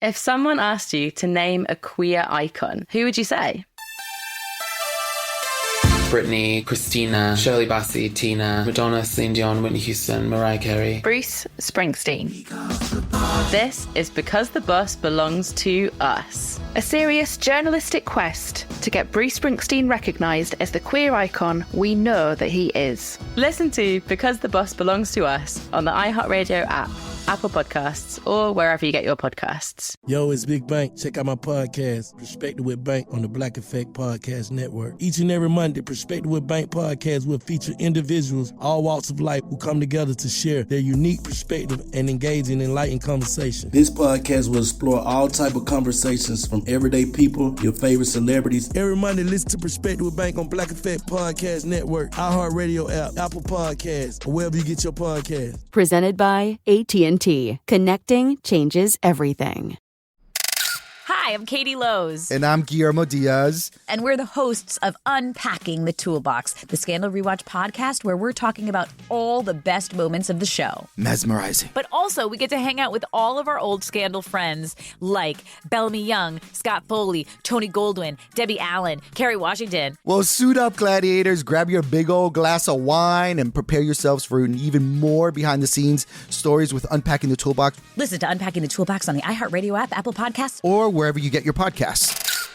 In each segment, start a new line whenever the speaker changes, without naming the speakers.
If someone asked you to name a queer icon, who would you say?
Britney, Christina, Shirley Bassey, Tina, Madonna, Celine Dion, Whitney Houston, Mariah Carey.
Bruce Springsteen.
This is Because the Bus Belongs to Us,
A serious journalistic quest to get Bruce Springsteen recognised as the queer icon we know that he is.
Listen to Because the Bus Belongs to Us on the iHeartRadio app, Apple Podcasts, or wherever you get your podcasts.
Yo, it's Big Bank. Check out my podcast, Perspective with Bank, on the Black Effect Podcast Network. Each and every Monday, Perspective with Bank podcast will feature individuals, all walks of life, who come together to share their unique perspective and engage in enlightened conversation. This podcast will explore all type of conversations from everyday people, your favorite celebrities. Every Monday, listen to Perspective with Bank on Black Effect Podcast Network, iHeartRadio app, Apple Podcasts, or wherever you get your podcasts.
Presented by AT&T. Connecting changes everything.
Hi, I'm Katie Lowe's.
And I'm Guillermo Diaz.
And we're the hosts of Unpacking the Toolbox, the Scandal Rewatch podcast where we're talking about all the best moments of the show.
Mesmerizing.
But also, we get to hang out with all of our old Scandal friends like Bellamy Young, Scott Foley, Tony Goldwyn, Debbie Allen, Kerry Washington.
Well, suit up, gladiators. Grab your big old glass of wine and prepare yourselves for an even more behind-the-scenes stories with Unpacking the Toolbox.
Listen to Unpacking the Toolbox on the iHeartRadio app, Apple Podcasts,
or wherever you get your podcasts.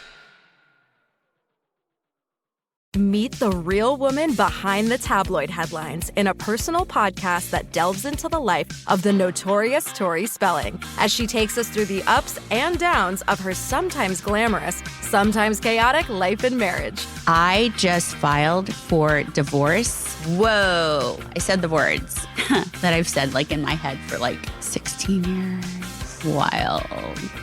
Meet the real woman behind the tabloid headlines in a personal podcast that delves into the life of the notorious Tori Spelling as she takes us through the ups and downs of her sometimes glamorous, sometimes chaotic life and marriage.
I just filed for divorce. Whoa. I said the words that I've said like in my head for like 16 years. Wild.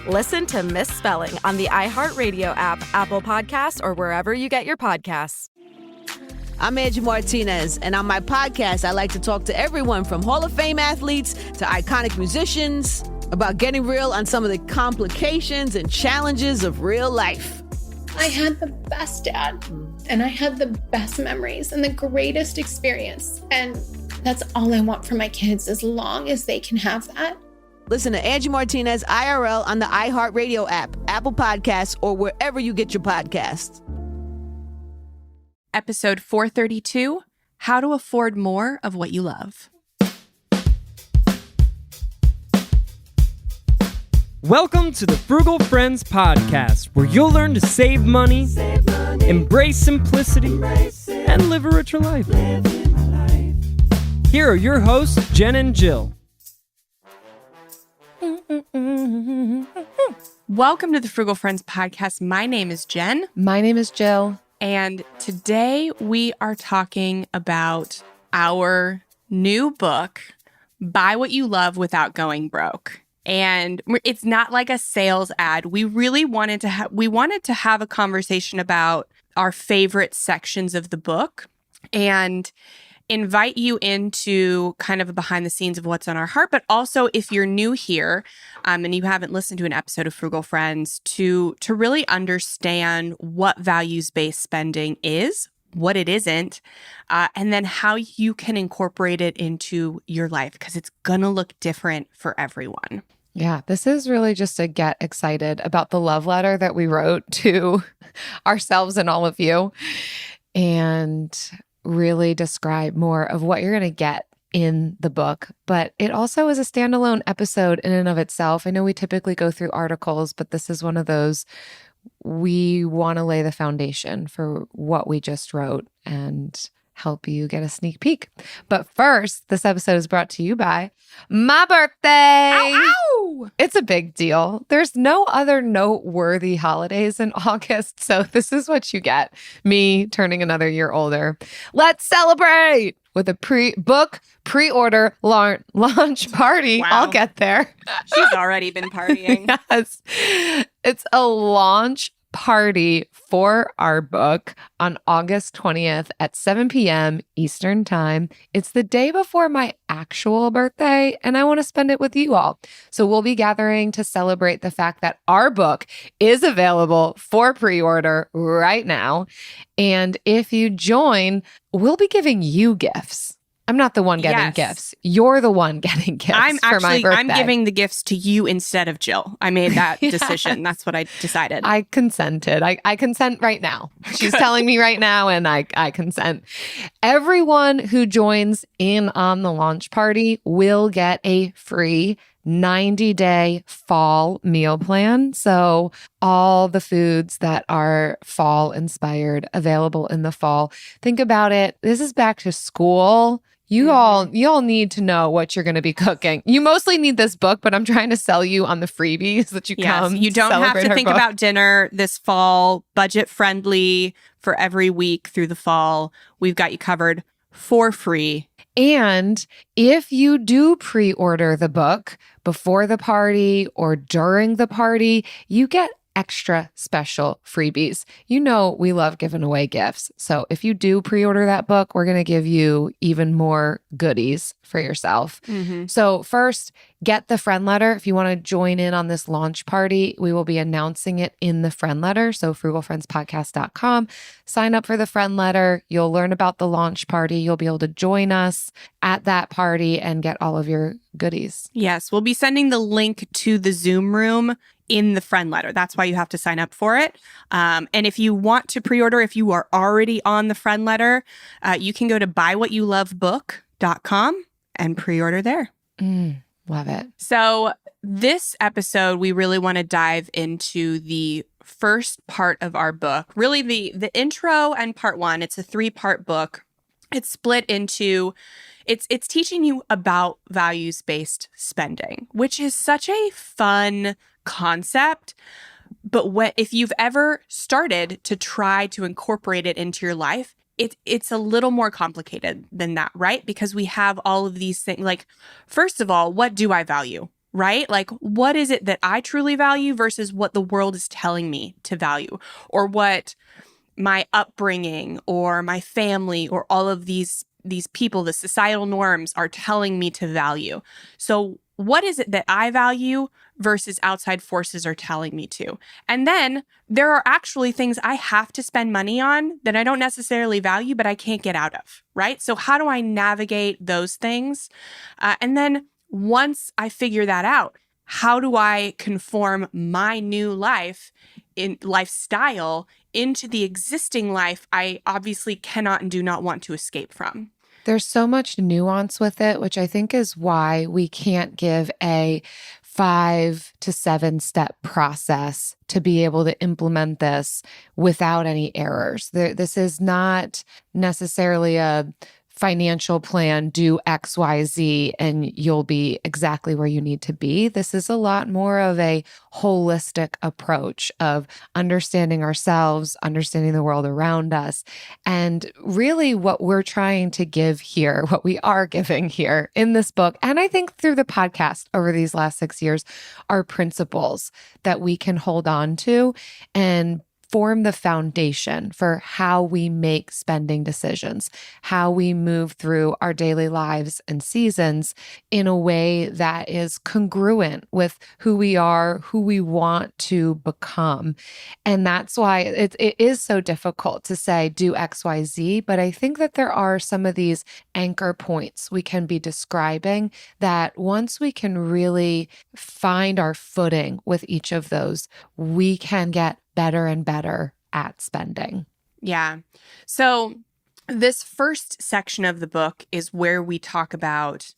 Listen to Misspelling on the iHeartRadio app, Apple Podcasts, or wherever you get your podcasts.
I'm Angie Martinez, and on my podcast, I like to talk to everyone from Hall of Fame athletes to iconic musicians about getting real on some of the complications and challenges of real life.
I had the best dad, and I had the best memories and the greatest experience, and that's all I want for my kids, as long as they can have that.
Listen to Angie Martinez IRL on the iHeartRadio app, Apple Podcasts, or wherever you get your podcasts.
Episode 432, How to Afford More of What You Love.
Welcome to the Frugal Friends Podcast, where you'll learn to save money, embrace simplicity, and live a richer life. Here are your hosts, Jen and Jill.
Welcome to the Frugal Friends Podcast. My name is Jen.
My name is Jill.
And today we are talking about our new book, Buy What You Love Without Going Broke. And it's not like a sales ad. We really wanted to have a conversation about our favorite sections of the book and invite you into kind of a behind the scenes of what's on our heart, but also if you're new here and you haven't listened to an episode of Frugal Friends, to really understand what values-based spending is, what it isn't, and then how you can incorporate it into your life, because it's gonna look different for everyone.
Yeah, this is really just to get excited about the love letter that we wrote to ourselves and all of you, and really describe more of what you're going to get in the book. But it also is a standalone episode in and of itself. I know we typically go through articles, but this is one of those we want to lay the foundation for what we just wrote and help you get a sneak peek. But first, this episode is brought to you by my birthday.
Ow, ow!
It's a big deal. There's no other noteworthy holidays in August, so this is what you get. Me turning another year older. Let's celebrate with a pre-order launch party.
Wow.
I'll get there.
She's already been partying.
Yes. It's a launch party for our book on August 20th at 7 p.m. Eastern Time. It's the day before my actual birthday, and I want to spend it with you all. So we'll be gathering to celebrate the fact that our book is available for pre-order right now. And if you join, we'll be giving you gifts. I'm not the one getting gifts. You're the one getting gifts for my birthday.
I'm giving the gifts to you instead of Jill. I made that decision. That's what I decided.
I consented. I consent right now. She's telling me right now, and I consent. Everyone who joins in on the launch party will get a free 90-day fall meal plan. So all the foods that are fall inspired available in the fall. Think about it. This is back to school. You all need to know what you're going to be cooking. You mostly need this book, but I'm trying to sell you on the freebies that you come.
You don't have to think about dinner this fall. Budget friendly for every week through the fall. We've got you covered for free.
And if you do pre-order the book before the party or during the party, you get extra special freebies. You know we love giving away gifts. So if you do pre-order that book, we're going to give you even more goodies for yourself. So first, get the friend letter. If you want to join in on this launch party, we will be announcing it in the friend letter. So frugalfriendspodcast.com. Sign up for the friend letter. You'll learn about the launch party. You'll be able to join us at that party and get all of your goodies.
Yes, we'll be sending the link to the Zoom room in the friend letter. That's why you have to sign up for it. And if you want to pre-order, if you are already on the friend letter, you can go to buywhatyoulovebook.com and pre-order there.
Love it.
So this episode, we really want to dive into the first part of our book, really the intro and part one. It's a 3-part book. It's split into, it's teaching you about values-based spending, which is such a fun concept. But if you've ever started to try to incorporate it into your life, it's a little more complicated than that, right? Because we have all of these things. Like, first of all, what do I value, right? Like, what is it that I truly value versus what the world is telling me to value, or what my upbringing or my family or all of these people, the societal norms are telling me to value. So what is it that I value versus outside forces are telling me to? And then there are actually things I have to spend money on that I don't necessarily value, but I can't get out of, right? So how do I navigate those things? And then once I figure that out, how do I conform my new lifestyle into the existing life I obviously cannot and do not want to escape from?
There's so much nuance with it, which I think is why we can't give a 5 to 7 step process to be able to implement this without any errors. This is not necessarily a financial plan, do X, Y, Z, and you'll be exactly where you need to be. This is a lot more of a holistic approach of understanding ourselves, understanding the world around us. And really what we're trying to give here, what we are giving here in this book, and I think through the podcast over these last 6 years, are principles that we can hold on to and form the foundation for how we make spending decisions, how we move through our daily lives and seasons in a way that is congruent with who we are, who we want to become. And that's why it is so difficult to say, do X, Y, Z. But I think that there are some of these anchor points we can be describing that once we can really find our footing with each of those, we can get better and better at spending.
Yeah. So this first section of the book is where we talk about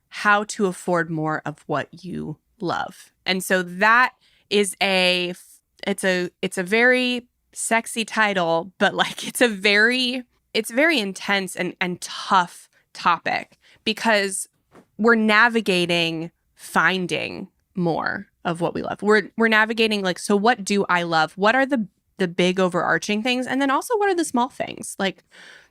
how to afford more of what you love. And so that is it's a very sexy title, but like it's very intense and tough topic because we're navigating finding more of what we love. We're navigating like, so what do I love? What are the big overarching things? And then also what are the small things? Like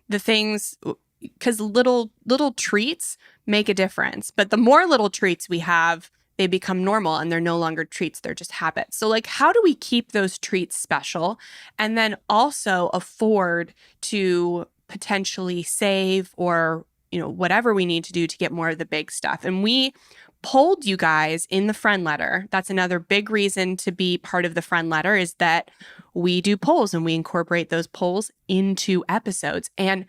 the things, because little treats make a difference. But the more little treats we have, they become normal and they're no longer treats, they're just habits. So like, how do we keep those treats special and then also afford to potentially save or, whatever we need to do to get more of the big stuff? And we polled you guys in the friend letter. That's another big reason to be part of the friend letter, is that we do polls and we incorporate those polls into episodes. And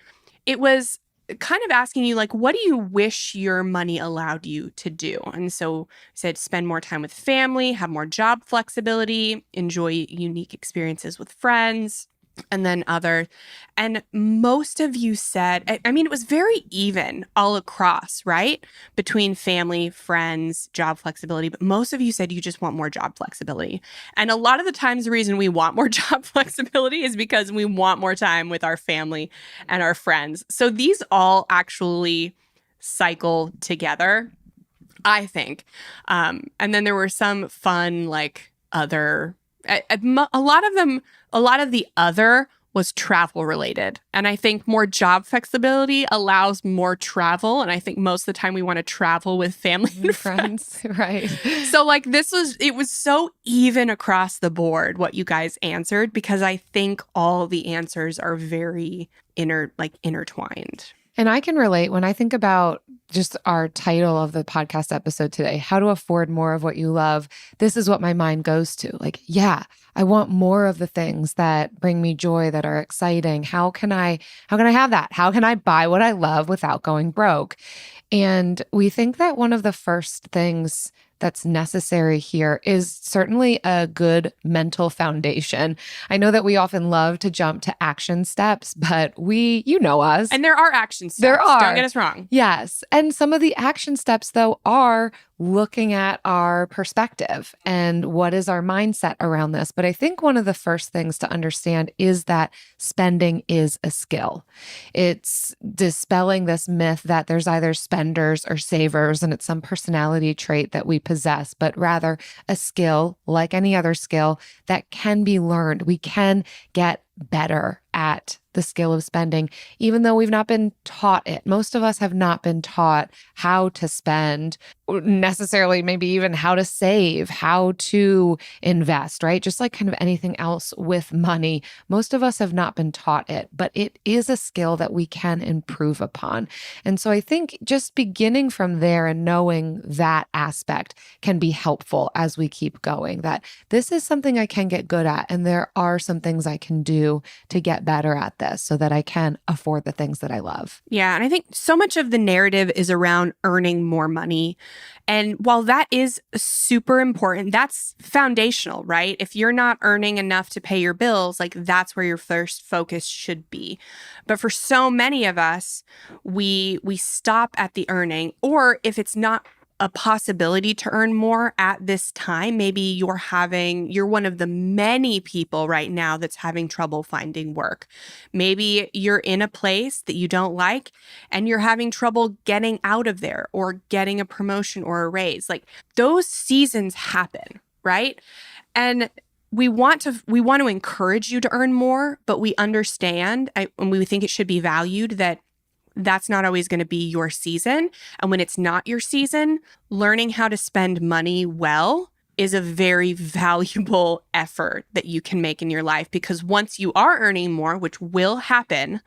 kind of asking you, like, what do you wish your money allowed you to do? And so I said, spend more time with family, have more job flexibility, enjoy unique experiences with friends, and then other. And most of you said, I mean, it was very even all across, right? Between family, friends, job flexibility. But most of you said you just want more job flexibility. And a lot of the times the reason we want more job flexibility is because we want more time with our family and our friends. So these all actually cycle together, I think. And then there were some fun, like, other, a lot of the other was travel related. And I think more job flexibility allows more travel. And I think most of the time we want to travel with family and friends.
Right.
So like it was so even across the board what you guys answered, because I think all the answers are very intertwined.
And I can relate when I think about just our title of the podcast episode today, how to afford more of what you love. This is what my mind goes to. Like, yeah, I want more of the things that bring me joy, that are exciting. How can I have that? How can I buy what I love without going broke? And we think that one of the first things that's necessary here is certainly a good mental foundation. I know that we often love to jump to action steps, but you know us.
And there are action steps.
There are.
Don't get us wrong.
Yes. And some of the action steps, though, are looking at our perspective and what is our mindset around this. But I think one of the first things to understand is that spending is a skill. It's dispelling this myth that there's either spenders or savers, and it's some personality trait that we possess, but rather a skill like any other skill that can be learned. We can get better at the skill of spending, even though we've not been taught it. Most of us have not been taught how to spend, necessarily maybe even how to save, how to invest, right? Just like kind of anything else with money. Most of us have not been taught it, but it is a skill that we can improve upon. And so I think just beginning from there and knowing that aspect can be helpful as we keep going, that this is something I can get good at, and there are some things I can do to get better at this so that I can afford the things that I love.
Yeah. And I think so much of the narrative is around earning more money. And while that is super important, that's foundational, right? If you're not earning enough to pay your bills, like that's where your first focus should be. But for so many of us, we stop at the earning, or if it's not a possibility to earn more at this time, maybe you're one of the many people right now that's having trouble finding work. Maybe you're in a place that you don't like and you're having trouble getting out of there or getting a promotion or a raise. Like those seasons happen, right? And we want to encourage you to earn more, but we understand and we think it should be valued that that's not always going to be your season. And when it's not your season, learning how to spend money well is a very valuable effort that you can make in your life, because once you are earning more, which will happen,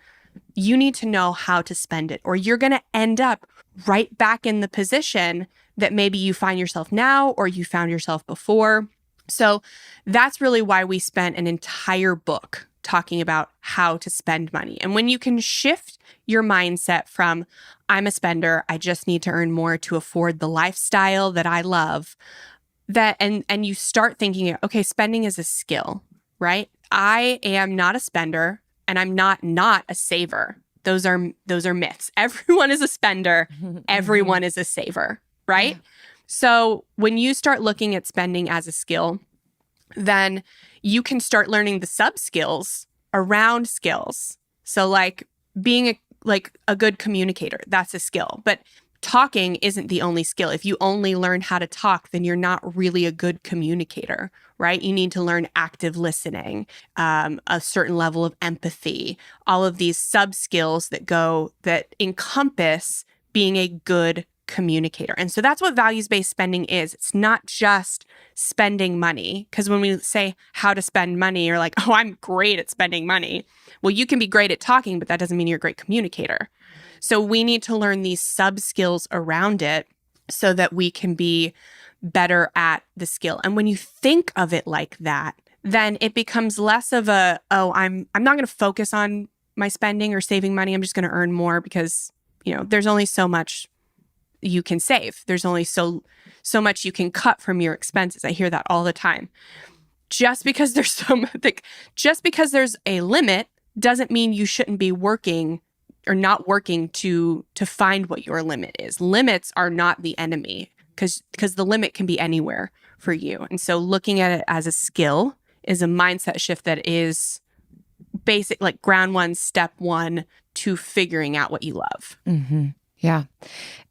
you need to know how to spend it, or you're going to end up right back in the position that maybe you find yourself now or you found yourself before. So that's really why we spent an entire book talking about how to spend money. And when you can shift your mindset from, I'm a spender, I just need to earn more to afford the lifestyle that I love, that and you start thinking, okay, spending is a skill, right? I am not a spender and I'm not a saver. Those are myths. Everyone is a spender, everyone is a saver, right? Yeah. So when you start looking at spending as a skill, then you can start learning the sub-skills around skills. So like being a good communicator, that's a skill. But talking isn't the only skill. If you only learn how to talk, then you're not really a good communicator, right? You need to learn active listening, a certain level of empathy, all of these sub-skills that encompass being a good communicator. And so that's what values-based spending is. It's not just spending money, because when we say how to spend money, you're like, oh, I'm great at spending money. Well, you can be great at talking, but that doesn't mean you're a great communicator. So we need to learn these sub-skills around it so that we can be better at the skill. And when you think of it like that, then it becomes less of I'm not going to focus on my spending or saving money. I'm just going to earn more because, there's only so much you can save. There's only so much you can cut from your expenses. I hear that all the time. Just because there's just because there's a limit doesn't mean you shouldn't be working or not working to find what your limit is. Limits are not the enemy because the limit can be anywhere for you. And so looking at it as a skill is a mindset shift that is basic, like ground one, step one to figuring out what you love.
Mm-hmm. Yeah.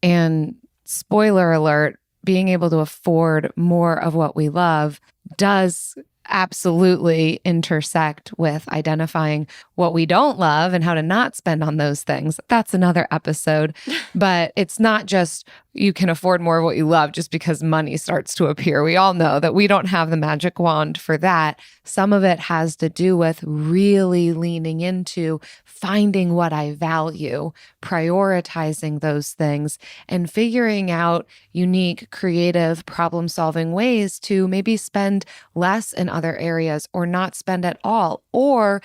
And spoiler alert, being able to afford more of what we love does absolutely intersect with identifying what we don't love and how to not spend on those things. That's another episode. But it's not just you can afford more of what you love just because money starts to appear. We all know that we don't have the magic wand for that. Some of it has to do with really leaning into finding what I value, prioritizing those things, and figuring out unique, creative, problem-solving ways to maybe spend less in other areas or not spend at all, or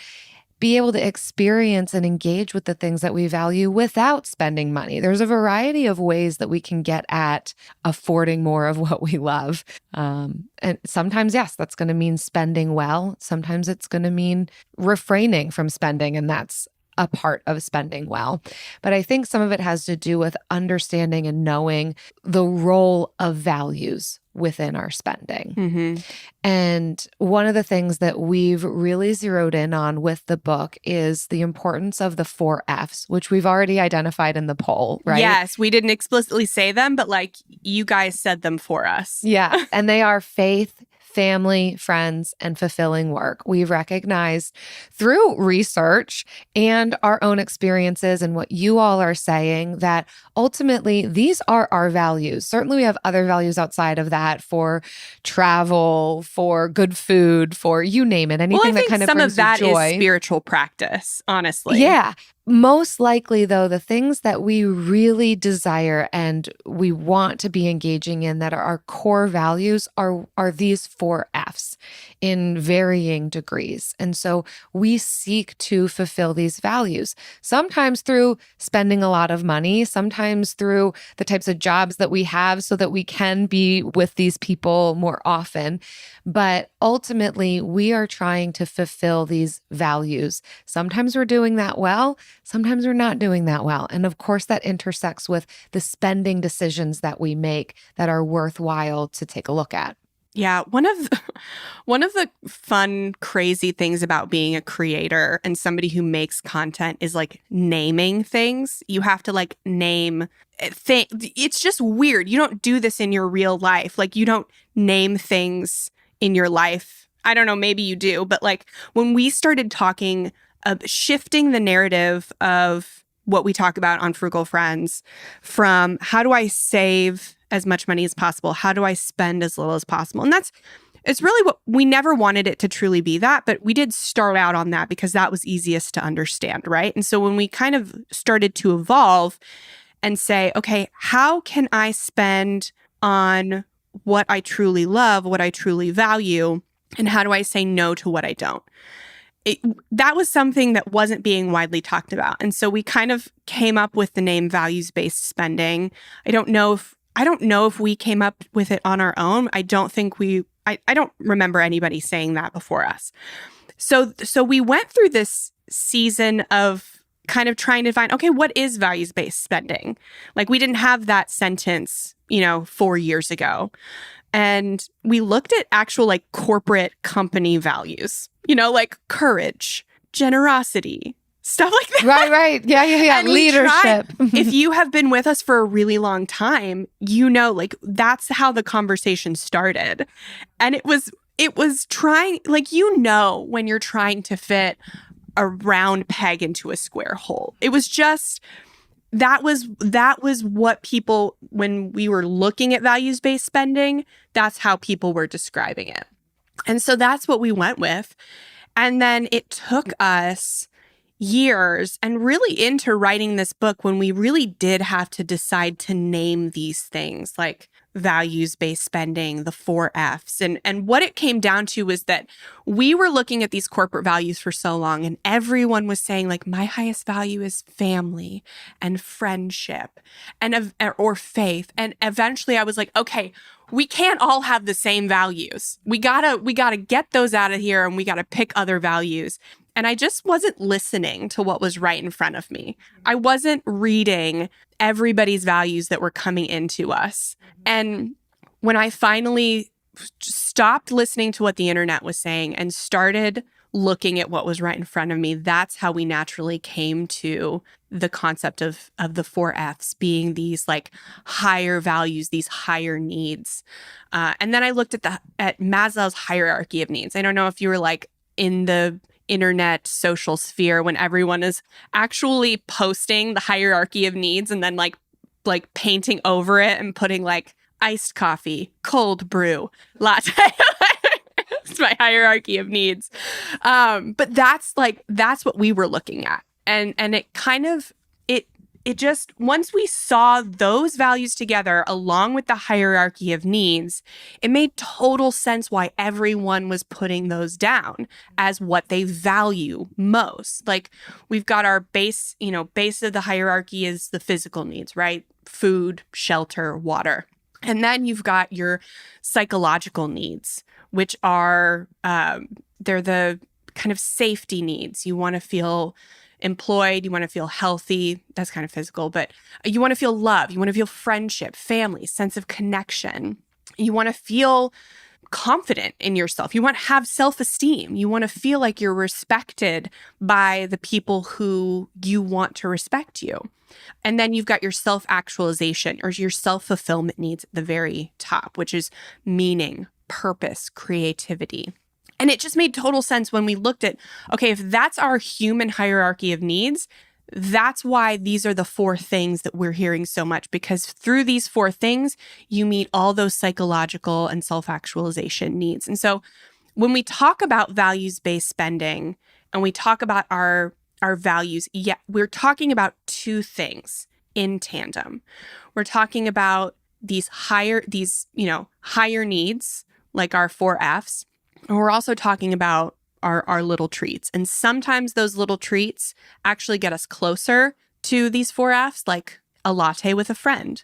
be able to experience and engage with the things that we value without spending money. There's a variety of ways that we can get at affording more of what we love. And sometimes, yes, that's going to mean spending well. Sometimes it's going to mean refraining from spending, and that's a part of spending well. But I think some of it has to do with understanding and knowing the role of values within our spending.
Mm-hmm.
And one of the things that we've really zeroed in on with the book is the importance of the 4 F's, which we've already identified in the poll, right?
Yes, we didn't explicitly say them, but like you guys said them for us.
Yeah. And they are faith, family, friends, and fulfilling work. We've recognized through research and our own experiences and what you all are saying that ultimately these are our values. Certainly we have other values outside of that for travel, for good food, for you name it, anything that kind of brings you joy.
Some of that is spiritual practice, honestly.
Yeah. Most likely, though, the things that we really desire and we want to be engaging in that are our core values are these 4 F's in varying degrees. And so we seek to fulfill these values, sometimes through spending a lot of money, sometimes through the types of jobs that we have so that we can be with these people more often. But ultimately, we are trying to fulfill these values. Sometimes we're doing that well. Sometimes we're not doing that well. And of course, that intersects with the spending decisions that we make that are worthwhile to take a look at.
Yeah, one of the fun, crazy things about being a creator and somebody who makes content is like naming things. You have to like name things. It's just weird. You don't do this in your real life. Like you don't name things in your life. I don't know, maybe you do, but like when we started talking, shifting the narrative of what we talk about on Frugal Friends from how do I save as much money as possible? How do I spend as little as possible? And it's really what we never wanted it to truly be that, but we did start out on that because that was easiest to understand, right? And so when we kind of started to evolve and say, okay, how can I spend on what I truly love, what I truly value, and how do I say no to what I don't? That was something that wasn't being widely talked about. And so we kind of came up with the name values-based spending. I don't know if we came up with it on our own. I don't remember anybody saying that before us. So we went through this season of kind of trying to find, okay, what is values-based spending? Like we didn't have that sentence, 4 years ago. And we looked at actual like corporate company values, like courage, generosity, stuff like that.
Right. Yeah.
And
leadership.
If you have been with us for a really long time, like that's how the conversation started. And it was trying, like, when you're trying to fit a round peg into a square hole. It was just, that was what people, when we were looking at values-based spending, that's how people were describing it. And so that's what we went with. And then it took us years and really into writing this book when we really did have to decide to name these things. Like values-based spending, the 4 Fs. And what it came down to was that we were looking at these corporate values for so long, and everyone was saying, like, my highest value is family and friendship or faith. And eventually I was like, okay, we can't all have the same values. We gotta get those out of here, and we gotta pick other values. And I just wasn't listening to what was right in front of me. I wasn't reading everybody's values that were coming into us. And when I finally stopped listening to what the internet was saying and started looking at what was right in front of me, that's how we naturally came to the concept of the 4 Fs being these like higher values, these higher needs. And then I looked at Maslow's hierarchy of needs. I don't know if you were like in the internet social sphere when everyone is actually posting the hierarchy of needs and then like painting over it and putting like iced coffee, cold brew, latte. It's my hierarchy of needs. But that's what we were looking at. And it kind of, it just, once we saw those values together along with the hierarchy of needs, it made total sense why everyone was putting those down as what they value most. Like we've got our base of the hierarchy is the physical needs, right? Food, shelter, water. And then you've got your psychological needs, which are, they're the kind of safety needs. You want to feel employed, you want to feel healthy, that's kind of physical, but you want to feel love, you want to feel friendship, family, sense of connection. You want to feel confident in yourself. You want to have self-esteem. You want to feel like you're respected by the people who you want to respect you. And then you've got your self-actualization or your self-fulfillment needs at the very top, which is meaning, purpose, creativity. And it just made total sense when we looked at, okay, if that's our human hierarchy of needs, that's why these are the 4 things that we're hearing so much, because through these 4 things, you meet all those psychological and self-actualization needs. And so when we talk about values-based spending and we talk about our values, we're talking about 2 things in tandem. We're talking about these higher needs, like our 4 Fs. And we're also talking about our little treats. And sometimes those little treats actually get us closer to these 4 Fs, like a latte with a friend,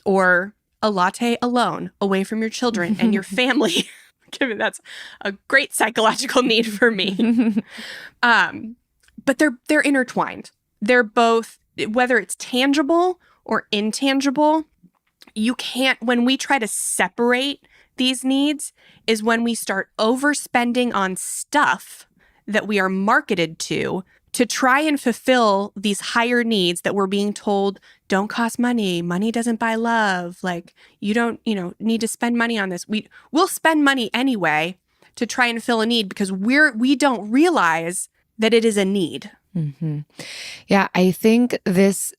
or a latte alone, away from your children and your family. That's a great psychological need for me. But they're intertwined. They're both, whether it's tangible or intangible, you can't, when we try to separate these needs is when we start overspending on stuff that we are marketed to try and fulfill these higher needs that we're being told don't cost money. Money doesn't buy love. Like you don't, need to spend money on this. We'll spend money anyway to try and fill a need because we don't realize that it is a need.
Mm-hmm. Yeah, I think this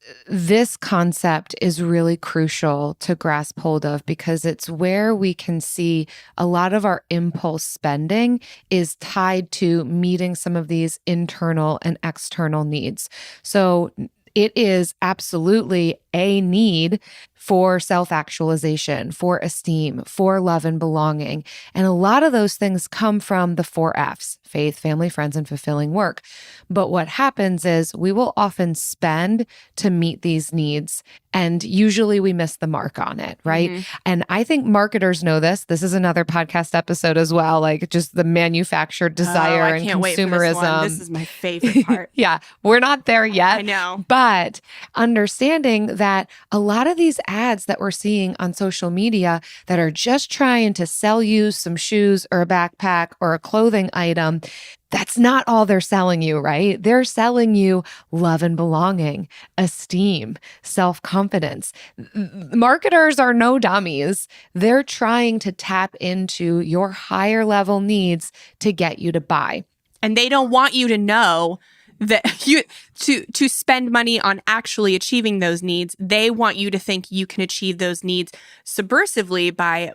concept is really crucial to grasp hold of because it's where we can see a lot of our impulse spending is tied to meeting some of these internal and external needs. So it is absolutely a need for self-actualization, for esteem, for love and belonging. And a lot of those things come from the 4 Fs, faith, family, friends, and fulfilling work. But what happens is we will often spend to meet these needs, and usually we miss the mark on it, right? Mm-hmm. And I think marketers know this. This is another podcast episode as well, like just the manufactured desire and consumerism. Wait for this one.
This is my favorite part.
Yeah, we're not there yet.
I know.
But understanding that a lot of these ads that we're seeing on social media that are just trying to sell you some shoes or a backpack or a clothing item, that's not all they're selling you, right? They're selling you love and belonging, esteem, self-confidence. Marketers are no dummies. They're trying to tap into your higher level needs to get you to buy.
And they don't want you to know that you to spend money on actually achieving those needs. They want you to think you can achieve those needs subversively by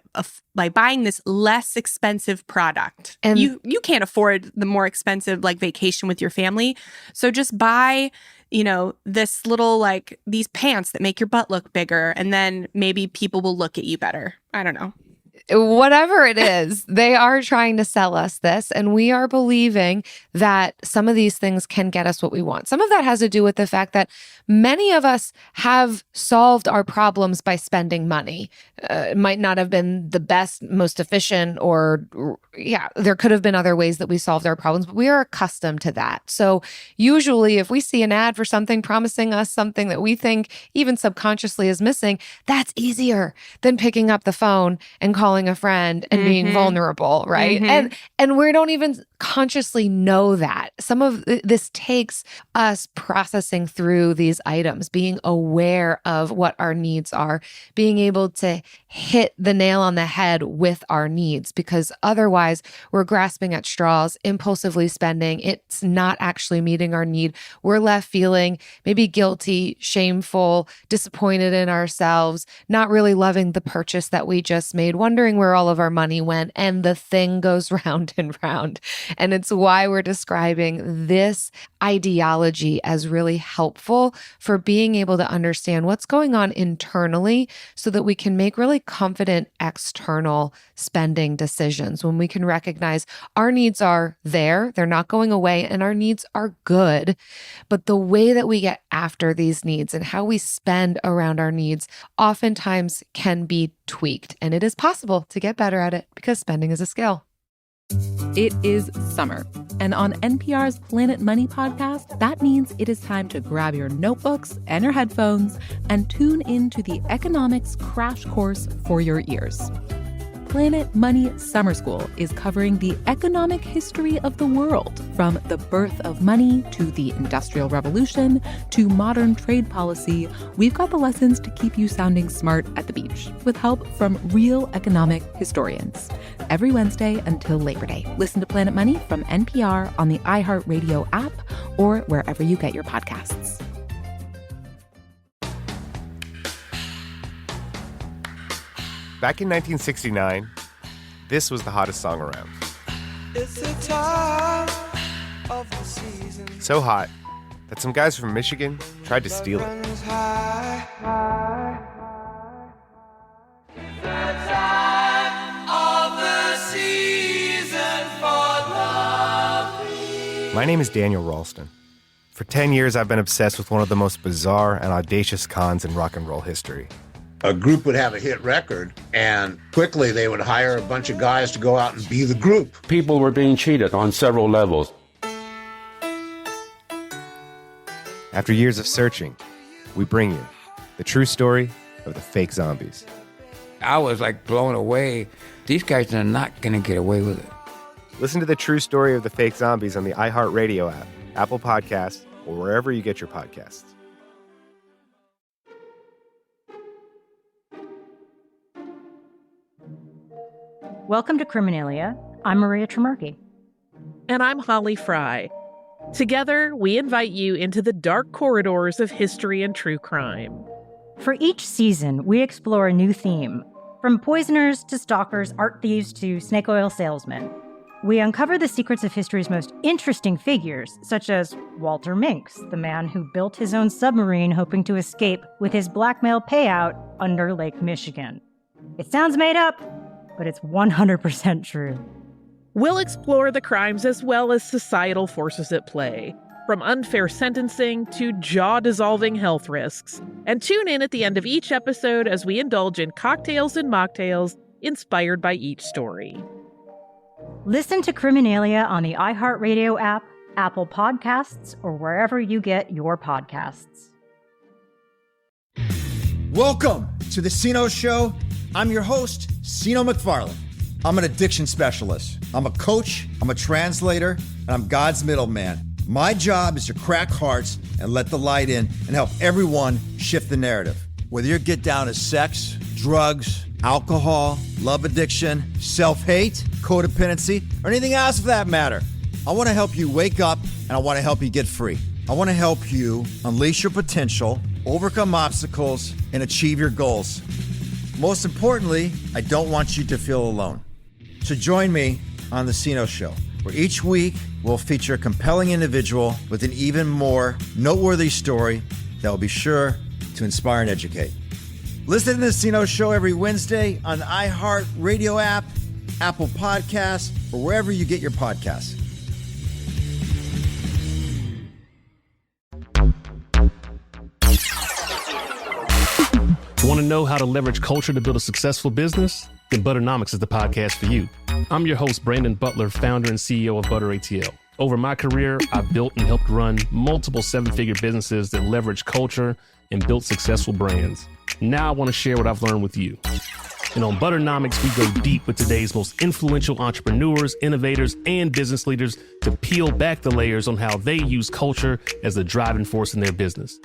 buying this less expensive product. And you can't afford the more expensive like vacation with your family. So just buy, this little like these pants that make your butt look bigger, and then maybe people will look at you better. I don't know.
Whatever it is, they are trying to sell us this, and we are believing that some of these things can get us what we want. Some of that has to do with the fact that many of us have solved our problems by spending money. It might not have been the best, most efficient, there could have been other ways that we solved our problems, but we are accustomed to that. So usually if we see an ad for something promising us something that we think even subconsciously is missing, that's easier than picking up the phone and calling a friend and being vulnerable, right? And we don't even consciously know that. Some of this takes us processing through these items, being aware of what our needs are, being able to hit the nail on the head with our needs, because otherwise we're grasping at straws, impulsively spending. It's not actually meeting our need. We're left feeling maybe guilty, shameful, disappointed in ourselves, not really loving the purchase that we just made, wondering where all of our money went, and the thing goes round and round. And it's why we're describing this ideology as really helpful for being able to understand what's going on internally so that we can make really confident external spending decisions when we can recognize our needs are there, they're not going away, and our needs are good. But the way that we get after these needs and how we spend around our needs oftentimes can be tweaked. And it is possible to get better at it because spending is a skill.
It is summer, and on NPR's Planet Money podcast, that means it is time to grab your notebooks and your headphones and tune into the economics crash course for your ears. Planet Money Summer School is covering the economic history of the world, from the birth of money to the Industrial Revolution to modern trade policy. We've got the lessons to keep you sounding smart at the beach, with help from real economic historians. Every Wednesday until Labor Day. Listen to Planet Money from NPR on the iHeartRadio app or wherever you get your podcasts.
Back in 1969, this was the hottest song around.
It's the time of the season.
So hot that some guys from Michigan tried to steal it. My name is Daniel Ralston. For 10 years, I've been obsessed with one of the most bizarre and audacious cons in rock and roll history.
A group would have a hit record, and quickly they would hire a bunch of guys to go out and be the group.
People were being cheated on several levels.
After years of searching, we bring you the true story of the fake zombies.
I was like blown away. These guys are not going to get away with it.
Listen to the true story of the fake zombies on the iHeartRadio app, Apple Podcasts, or wherever you get your podcasts.
Welcome to Criminalia. I'm Maria Tremarchi.
And I'm Holly Fry. Together, we invite you into the dark corridors of history and true crime.
For each season, we explore a new theme. From poisoners to stalkers, art thieves to snake oil salesmen. We uncover the secrets of history's most interesting figures, such as Walter Minks, the man who built his own submarine hoping to escape with his blackmail payout under Lake Michigan. It sounds made up, but it's 100% true.
We'll explore the crimes as well as societal forces at play, from unfair sentencing to jaw-dissolving health risks. And tune in at the end of each episode as we indulge in cocktails and mocktails inspired by each story.
Listen to Criminalia on the iHeartRadio app, Apple Podcasts, or wherever you get your podcasts.
Welcome to the Sino Show. I'm your host, Sino McFarlane. I'm an addiction specialist. I'm a coach, I'm a translator, and I'm God's middleman. My job is to crack hearts and let the light in and help everyone shift the narrative. Whether your get down is sex, drugs, alcohol, love addiction, self-hate, codependency, or anything else for that matter, I want to help you wake up, and I want to help you get free. I want to help you unleash your potential, overcome obstacles, and achieve your goals. Most importantly, I don't want you to feel alone. So join me on The Sino Show, where each week we'll feature a compelling individual with an even more noteworthy story that will be sure to inspire and educate. Listen to The Sino Show every Wednesday on the iHeartRadio app, Apple Podcasts, or wherever you get your podcasts.
Want to know how to leverage culture to build a successful business? Then Butternomics is the podcast for you. I'm your host, Brandon Butler, founder and CEO of Butter ATL. Over my career, I've built and helped run multiple seven-figure businesses that leverage culture and built successful brands. Now I want to share what I've learned with you. And on Butternomics, we go deep with today's most influential entrepreneurs, innovators, and business leaders to peel back the layers on how they use culture as the driving force in their business.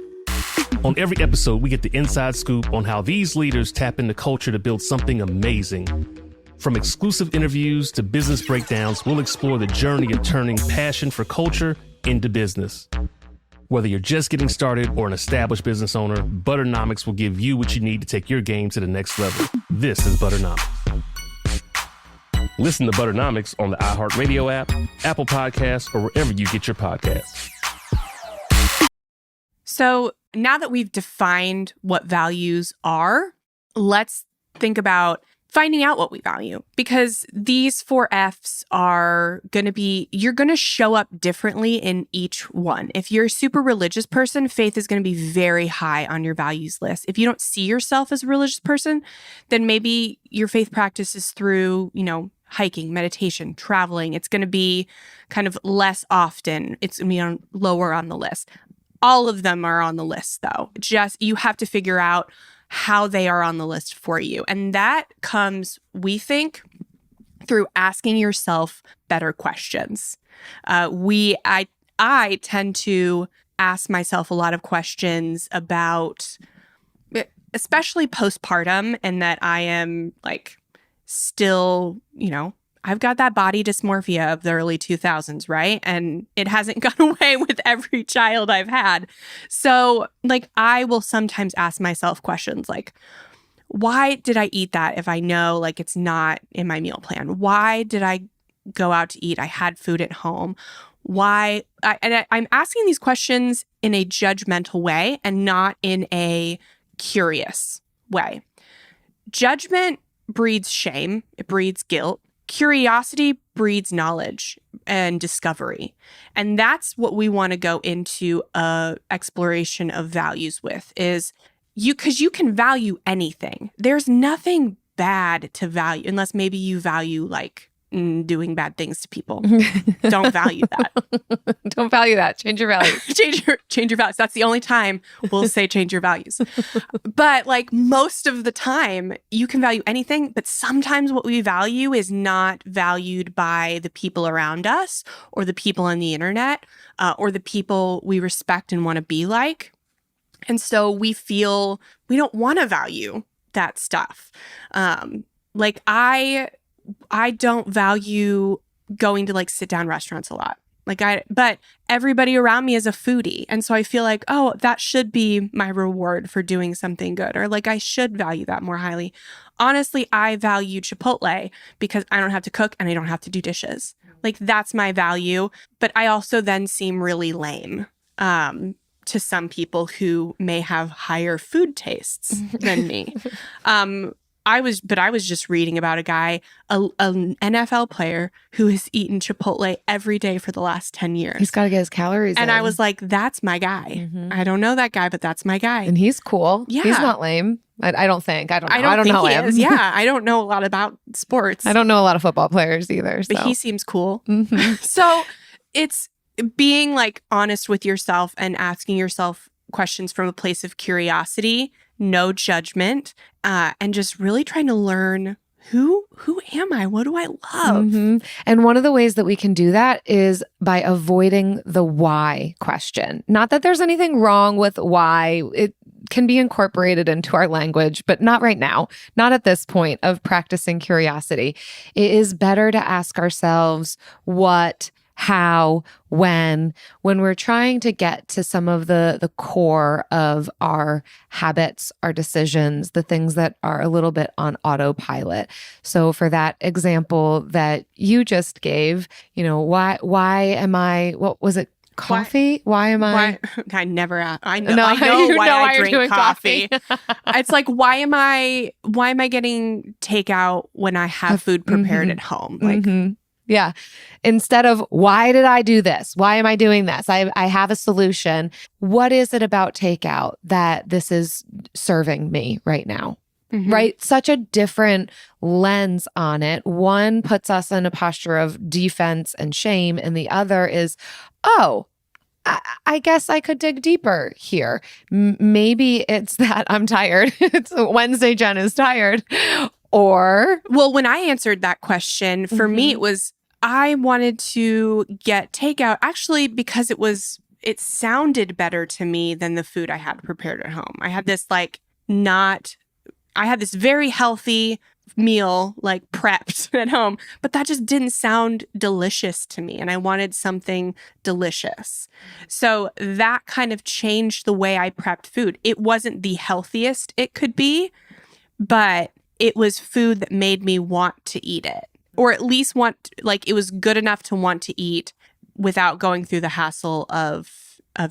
On every episode, we get the inside scoop on how these leaders tap into culture to build something amazing. From exclusive interviews to business breakdowns, we'll explore the journey of turning passion for culture into business. Whether you're just getting started or an established business owner, Butternomics will give you what you need to take your game to the next level. This is Butternomics. Listen to Butternomics on the iHeartRadio app, Apple Podcasts, or wherever you get your podcasts.
So now that we've defined what values are, let's think about finding out what we value, because these 4 F's are going to be, you're going to show up differently in each one. If you're a super religious person, faith is going to be very high on your values list. If you don't see yourself as a religious person, then maybe your faith practice is through, hiking, meditation, traveling. It's going to be kind of less often. It's going to be lower on the list. All of them are on the list, though. Just you have to figure out how they are on the list for you. And that comes, we think, through asking yourself better questions. I tend to ask myself a lot of questions about, especially postpartum, and that I am still, I've got that body dysmorphia of the early 2000s, right? And it hasn't gone away with every child I've had. So, I will sometimes ask myself questions like, why did I eat that if I know, it's not in my meal plan? Why did I go out to eat? I had food at home. Why? I'm asking these questions in a judgmental way and not in a curious way. Judgment breeds shame. It breeds guilt. Curiosity breeds knowledge and discovery. And that's what we want to go into a exploration of values with, is because you can value anything. There's nothing bad to value, unless maybe you value doing bad things to people. Don't value that.
Don't value that. Change your values.
change your values. That's the only time we'll say change your values. But most of the time, you can value anything, but sometimes what we value is not valued by the people around us or the people on the internet or the people we respect and want to be like. And so we feel we don't want to value that stuff. I don't value going to sit down restaurants a lot. But everybody around me is a foodie. And so I feel that should be my reward for doing something good. Or I should value that more highly. Honestly, I value Chipotle because I don't have to cook and I don't have to do dishes. That's my value. But I also then seem really lame to some people who may have higher food tastes than me. I was just reading about a guy, an NFL player who has eaten Chipotle every day for the last 10 years.
He's got to get his calories
And
in.
I was like, that's my guy. Mm-hmm. I don't know that guy, but that's my guy.
And he's cool.
Yeah.
He's not lame. I don't think. I don't know.
I don't
know
think
him.
he is. Yeah. I don't know a lot about sports.
I don't know a lot of football players either.
But he seems cool. Mm-hmm. So it's being honest with yourself and asking yourself questions from a place of curiosity, no judgment, and just really trying to learn who am I? What do I love?
Mm-hmm. And one of the ways that we can do that is by avoiding the why question. Not that there's anything wrong with why. It can be incorporated into our language, but not right now, not at this point of practicing curiosity. It is better to ask ourselves what, how, when we're trying to get to some of the core of our habits, our decisions, the things that are a little bit on autopilot. So for that example that you just gave, why am I, what was it? Coffee? Why am I?
I never. I know why I drink coffee. It's like, why am I getting takeout when I have food prepared at home? Like,
yeah. Instead of why did I do this? Why am I doing this? I have a solution. What is it about takeout that this is serving me right now? Right? Such a different lens on it. One puts us in a posture of defense and shame, and the other is, I guess I could dig deeper here. Maybe it's that I'm tired. It's Wednesday, Jen is tired. Or,
well, when I answered that question, for me, it was, I wanted to get takeout actually because it sounded better to me than the food I had prepared at home. I had this I had this very healthy meal like prepped at home, but that just didn't sound delicious to me. And I wanted something delicious. So that kind of changed the way I prepped food. It wasn't the healthiest it could be, but it was food that made me want to eat it, or at least it was good enough to want to eat without going through the hassle of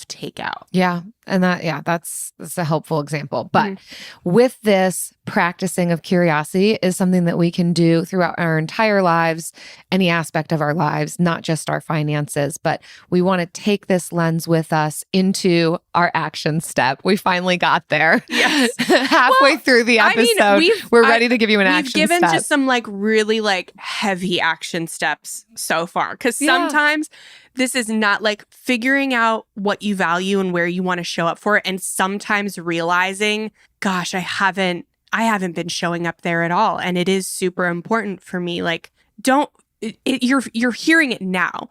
takeout.
Yeah. And that's a helpful example. But with this, practicing of curiosity is something that we can do throughout our entire lives, any aspect of our lives, not just our finances. But we want to take this lens with us into our action step. We finally got there.
Yes.
Halfway through the episode, we're ready to give you an action step.
We've given just some really heavy action steps so far. Because sometimes this is not figuring out what you value and where you want to show up for it. And sometimes realizing, gosh, I haven't been showing up there at all. And it is super important for me. You're hearing it now.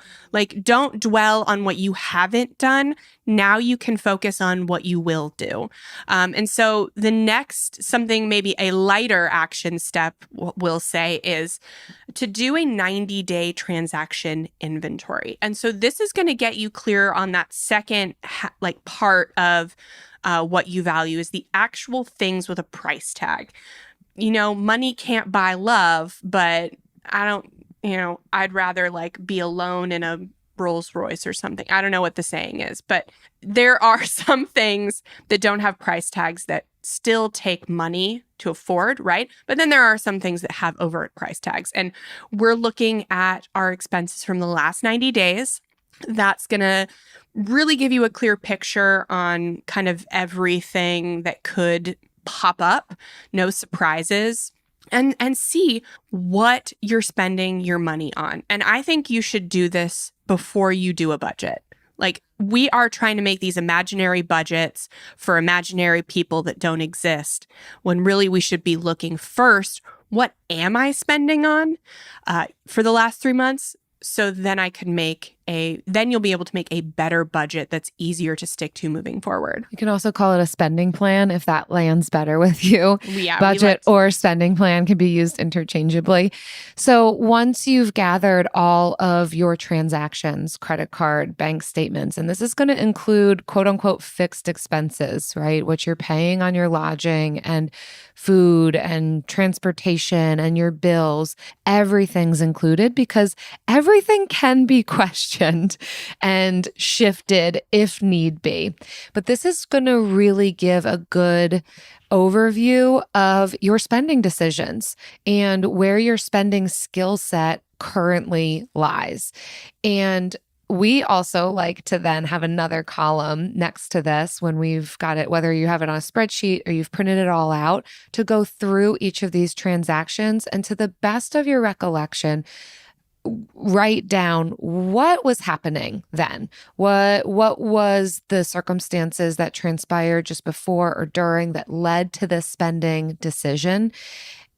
Don't dwell on what you haven't done. Now you can focus on what you will do. And so the next, something maybe a lighter action step, we'll say, is to do a 90-day transaction inventory. And so this is going to get you clear on that second part of what you value is the actual things with a price tag. Money can't buy love, but I'd rather be alone in a Rolls Royce or something. I don't know what the saying is, but there are some things that don't have price tags that still take money to afford, right? But then there are some things that have overt price tags. And we're looking at our expenses from the last 90 days. That's going to really give you a clear picture on kind of everything that could pop up, no surprises. And see what you're spending your money on. And I think you should do this before you do a budget. We are trying to make these imaginary budgets for imaginary people that don't exist, when really we should be looking first, what am I spending on for the last 3 months? So then then you'll be able to make a better budget that's easier to stick to moving forward.
You can also call it a spending plan if that lands better with you.
Yeah,
budget or spending plan can be used interchangeably. So once you've gathered all of your transactions, credit card, bank statements, and this is going to include quote unquote fixed expenses, right? What you're paying on your lodging and food and transportation and your bills, everything's included because everything can be questioned and shifted if need be. But this is going to really give a good overview of your spending decisions and where your spending skill set currently lies. And we also like to then have another column next to this when we've got it, whether you have it on a spreadsheet or you've printed it all out, to go through each of these transactions and, to the best of your recollection, write down what was happening then. What was the circumstances that transpired just before or during that led to this spending decision?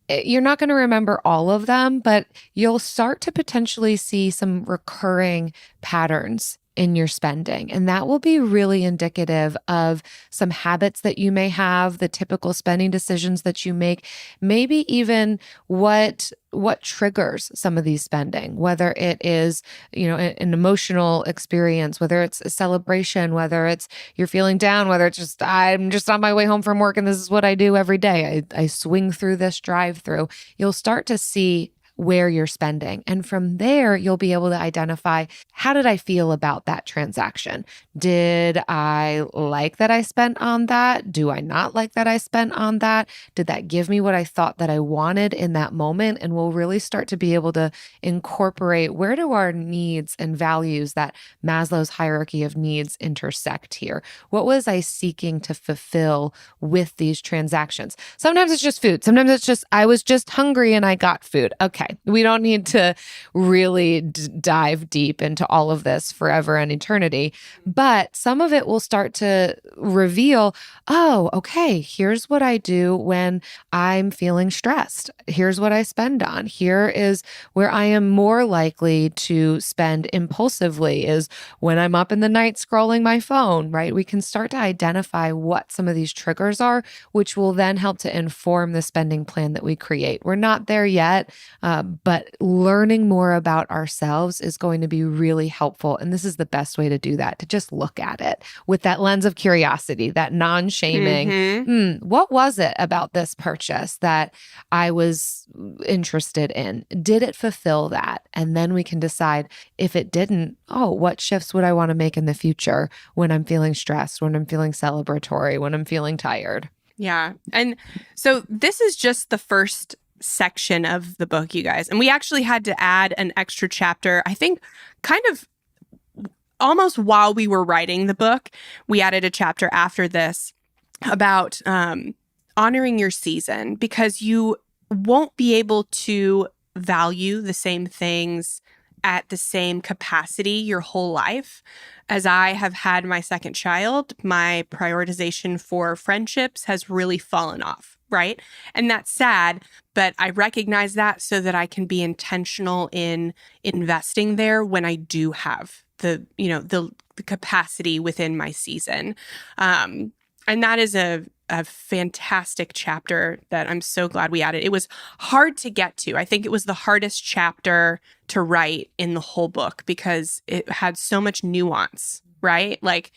You're not going to remember all of them, but you'll start to potentially see some recurring patterns in your spending. And that will be really indicative of some habits that you may have, the typical spending decisions that you make, maybe even what triggers some of these spending, whether it is, an emotional experience, whether it's a celebration, whether it's you're feeling down, whether it's just, I'm just on my way home from work and this is what I do every day. I swing through this drive-through. You'll start to see where you're spending. And from there, you'll be able to identify, how did I feel about that transaction? Did I like that I spent on that? Do I not like that I spent on that? Did that give me what I thought that I wanted in that moment? And we'll really start to be able to incorporate, where do our needs and values, that Maslow's hierarchy of needs, intersect here? What was I seeking to fulfill with these transactions? Sometimes it's just food. Sometimes it's just, I was just hungry and I got food. Okay. We don't need to really dive deep into all of this forever and eternity, but some of it will start to reveal, oh, okay, here's what I do when I'm feeling stressed. Here's what I spend on. Here is where I am more likely to spend impulsively, is when I'm up in the night scrolling my phone, right? We can start to identify what some of these triggers are, which will then help to inform the spending plan that we create. We're not there yet. But learning more about ourselves is going to be really helpful. And this is the best way to do that, to just look at it with that lens of curiosity, that non-shaming. What was it about this purchase that I was interested in? Did it fulfill that? And then we can decide, if it didn't, what shifts would I want to make in the future when I'm feeling stressed, when I'm feeling celebratory, when I'm feeling tired?
Yeah. And so this is just the first section of the book, you guys. And we actually had to add an extra chapter, I think kind of almost while we were writing the book. We added a chapter after this about honoring your season, because you won't be able to value the same things at the same capacity your whole life. As I have had my second child, my prioritization for friendships has really fallen off, right? And that's sad, but I recognize that so that I can be intentional in investing there when I do have the capacity within my season. And that is a fantastic chapter that I'm so glad we added. It was hard to get to. I think it was the hardest chapter to write in the whole book because it had so much nuance, right? Like,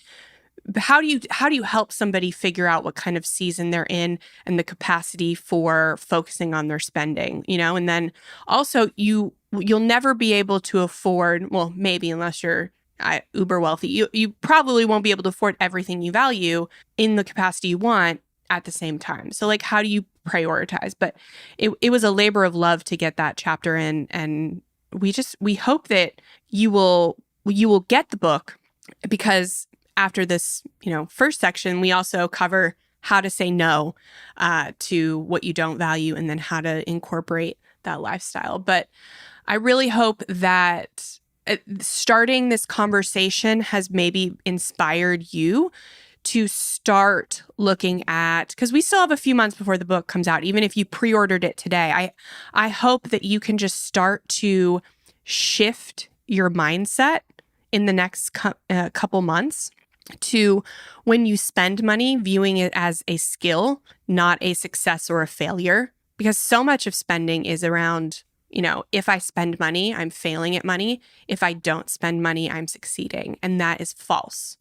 how do you help somebody figure out what kind of season they're in and the capacity for focusing on their spending, and then also you'll never be able to afford, well, maybe unless you're uber wealthy, you probably won't be able to afford everything you value in the capacity you want at the same time. So like, how do you prioritize? But it was a labor of love to get that chapter in, and we hope that you will get the book, because after this, first section, we also cover how to say no to what you don't value, and then how to incorporate that lifestyle. But I really hope that starting this conversation has maybe inspired you to start looking at, because we still have a few months before the book comes out, even if you pre-ordered it today. I hope that you can just start to shift your mindset in the next couple months to, when you spend money, viewing it as a skill, not a success or a failure. Because so much of spending is around, if I spend money, I'm failing at money. If I don't spend money, I'm succeeding. And that is false.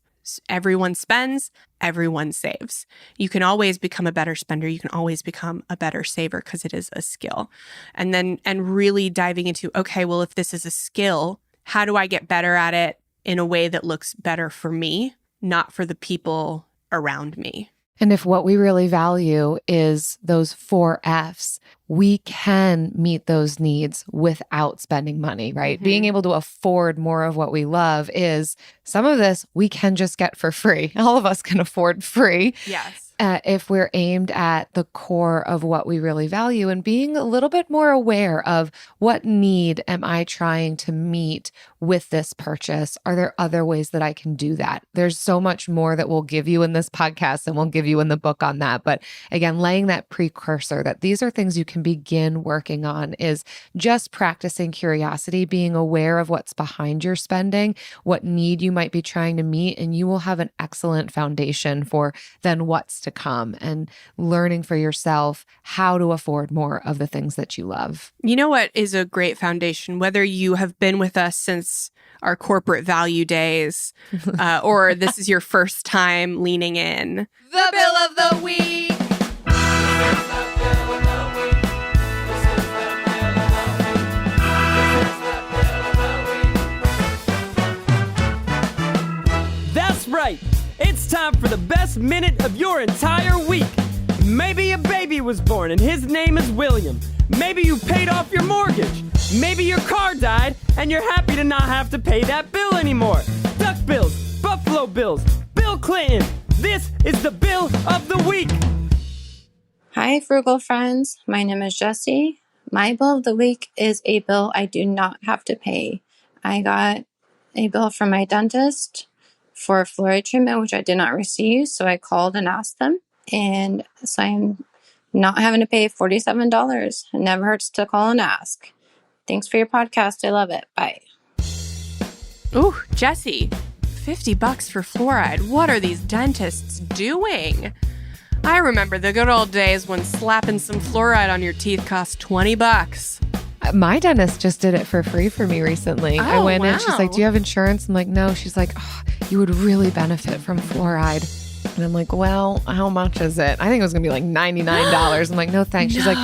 Everyone spends, everyone saves. You can always become a better spender. You can always become a better saver, because it is a skill. And really diving into, okay, well, if this is a skill, how do I get better at it in a way that looks better for me, not for the people around me?
And if what we really value is those 4 F's, we can meet those needs without spending money, right? Mm-hmm. Being able to afford more of what we love is, some of this we can just get for free. All of us can afford free.
Yes.
If we're aimed at the core of what we really value, and being a little bit more aware of, what need am I trying to meet with this purchase? Are there other ways that I can do that? There's so much more that we'll give you in this podcast and we'll give you in the book on that. But again, laying that precursor that these are things you can begin working on is just practicing curiosity, being aware of what's behind your spending, what need you might be trying to meet, and you will have an excellent foundation for then what's to come and learning for yourself how to afford more of the things that you love.
You know what is a great foundation, whether you have been with us since our corporate value days or this is your first time leaning in?
The Bill of the Week.
That's right. It's time for the best minute of your entire week. Maybe a baby was born and his name is William. Maybe you paid off your mortgage. Maybe your car died and you're happy to not have to pay that bill anymore. Duck Bills, Buffalo Bills, Bill Clinton. This is the Bill of the Week.
Hi, Frugal friends. My name is Jessie. My Bill of the Week is a bill I do not have to pay. I got a bill from my dentist for fluoride treatment, which I did not receive, so I called and asked them. And so I'm not having to pay $47. It never hurts to call and ask. Thanks for your podcast. I love it. Bye.
Ooh, Jessie, $50 for fluoride. What are these dentists doing? I remember the good old days when slapping some fluoride on your teeth cost $20.
My dentist just did it for free for me recently. I went in, she's like, do you have insurance? I'm like, no. She's like, oh, you would really benefit from fluoride. And I'm like, well, how much is it? I think it was going to be like $99. I'm like, no, thanks. She's like,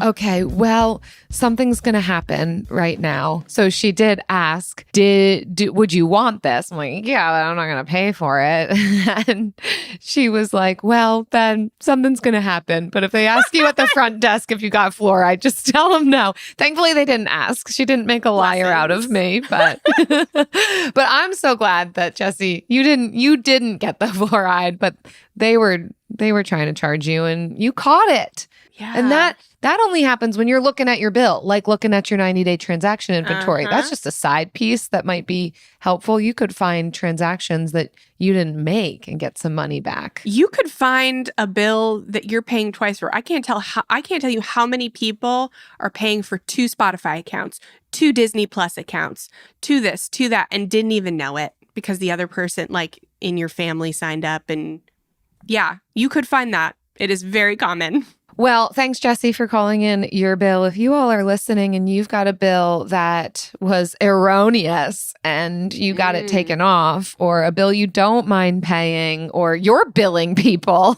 okay, well, something's going to happen right now. So she did ask, would you want this? I'm like, yeah, but I'm not going to pay for it. And she was like, well, then something's going to happen. But if they ask you at the front desk if you got fluoride, just tell them no. Thankfully, they didn't ask. She didn't make a liar out of me. But but I'm so glad that, Jessie, you didn't get the fluoride, but they were trying to charge you and you caught it.
Yeah.
And that only happens when you're looking at your bill, like looking at your 90-day transaction inventory. That's just a side piece that might be helpful. You could find transactions that you didn't make and get some money back.
You could find a bill that you're paying twice for. I can't tell you how many people are paying for 2 Spotify accounts, 2 Disney Plus accounts, 2 this, 2 that, and didn't even know it because the other person like in your family signed up. And yeah, you could find that. It is very common.
Well, thanks, Jessie, for calling in your bill. If you all are listening and you've got a bill that was erroneous and you got it taken off, or a bill you don't mind paying, or you're billing people,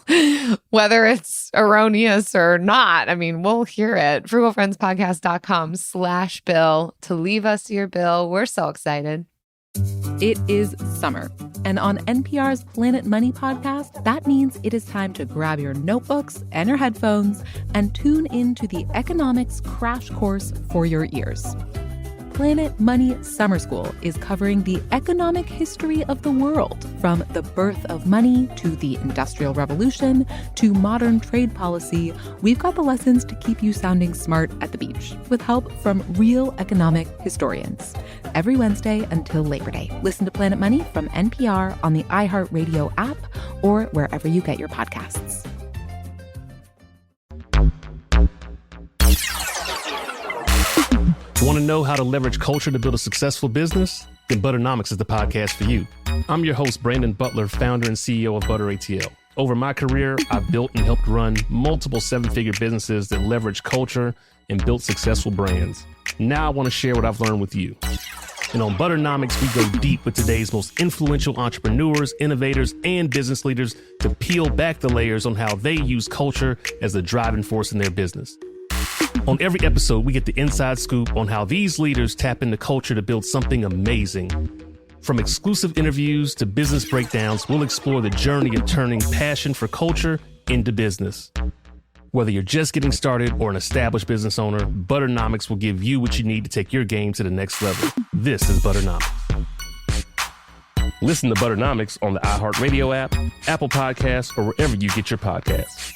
whether it's erroneous or not, I mean, we'll hear it. frugalfriendspodcast.com/bill to leave us your bill. We're so excited.
It is summer, and on NPR's Planet Money podcast, that means it is time to grab your notebooks and your headphones and tune into the economics crash course for your ears. Planet Money Summer School is covering the economic history of the world, from the birth of money to the Industrial Revolution to modern trade policy. We've got the lessons to keep you sounding smart at the beach, with help from real economic historians. Every Wednesday until Labor Day. Listen to Planet Money from NPR on the iHeartRadio app or wherever you get your podcasts.
Want to know how to leverage culture to build a successful business? Then Butternomics is the podcast for you. I'm your host, Brandon Butler, founder and CEO of Butter ATL. Over my career, I've built and helped run multiple 7-figure businesses that leverage culture and built successful brands. Now I want to share what I've learned with you. And on Butternomics, we go deep with today's most influential entrepreneurs, innovators, and business leaders to peel back the layers on how they use culture as the driving force in their business. On every episode, we get the inside scoop on how these leaders tap into culture to build something amazing. From exclusive interviews to business breakdowns, we'll explore the journey of turning passion for culture into business. Whether you're just getting started or an established business owner, Butternomics will give you what you need to take your game to the next level. This is Butternomics. Listen to Butternomics on the iHeartRadio app, Apple Podcasts, or wherever you get your podcasts.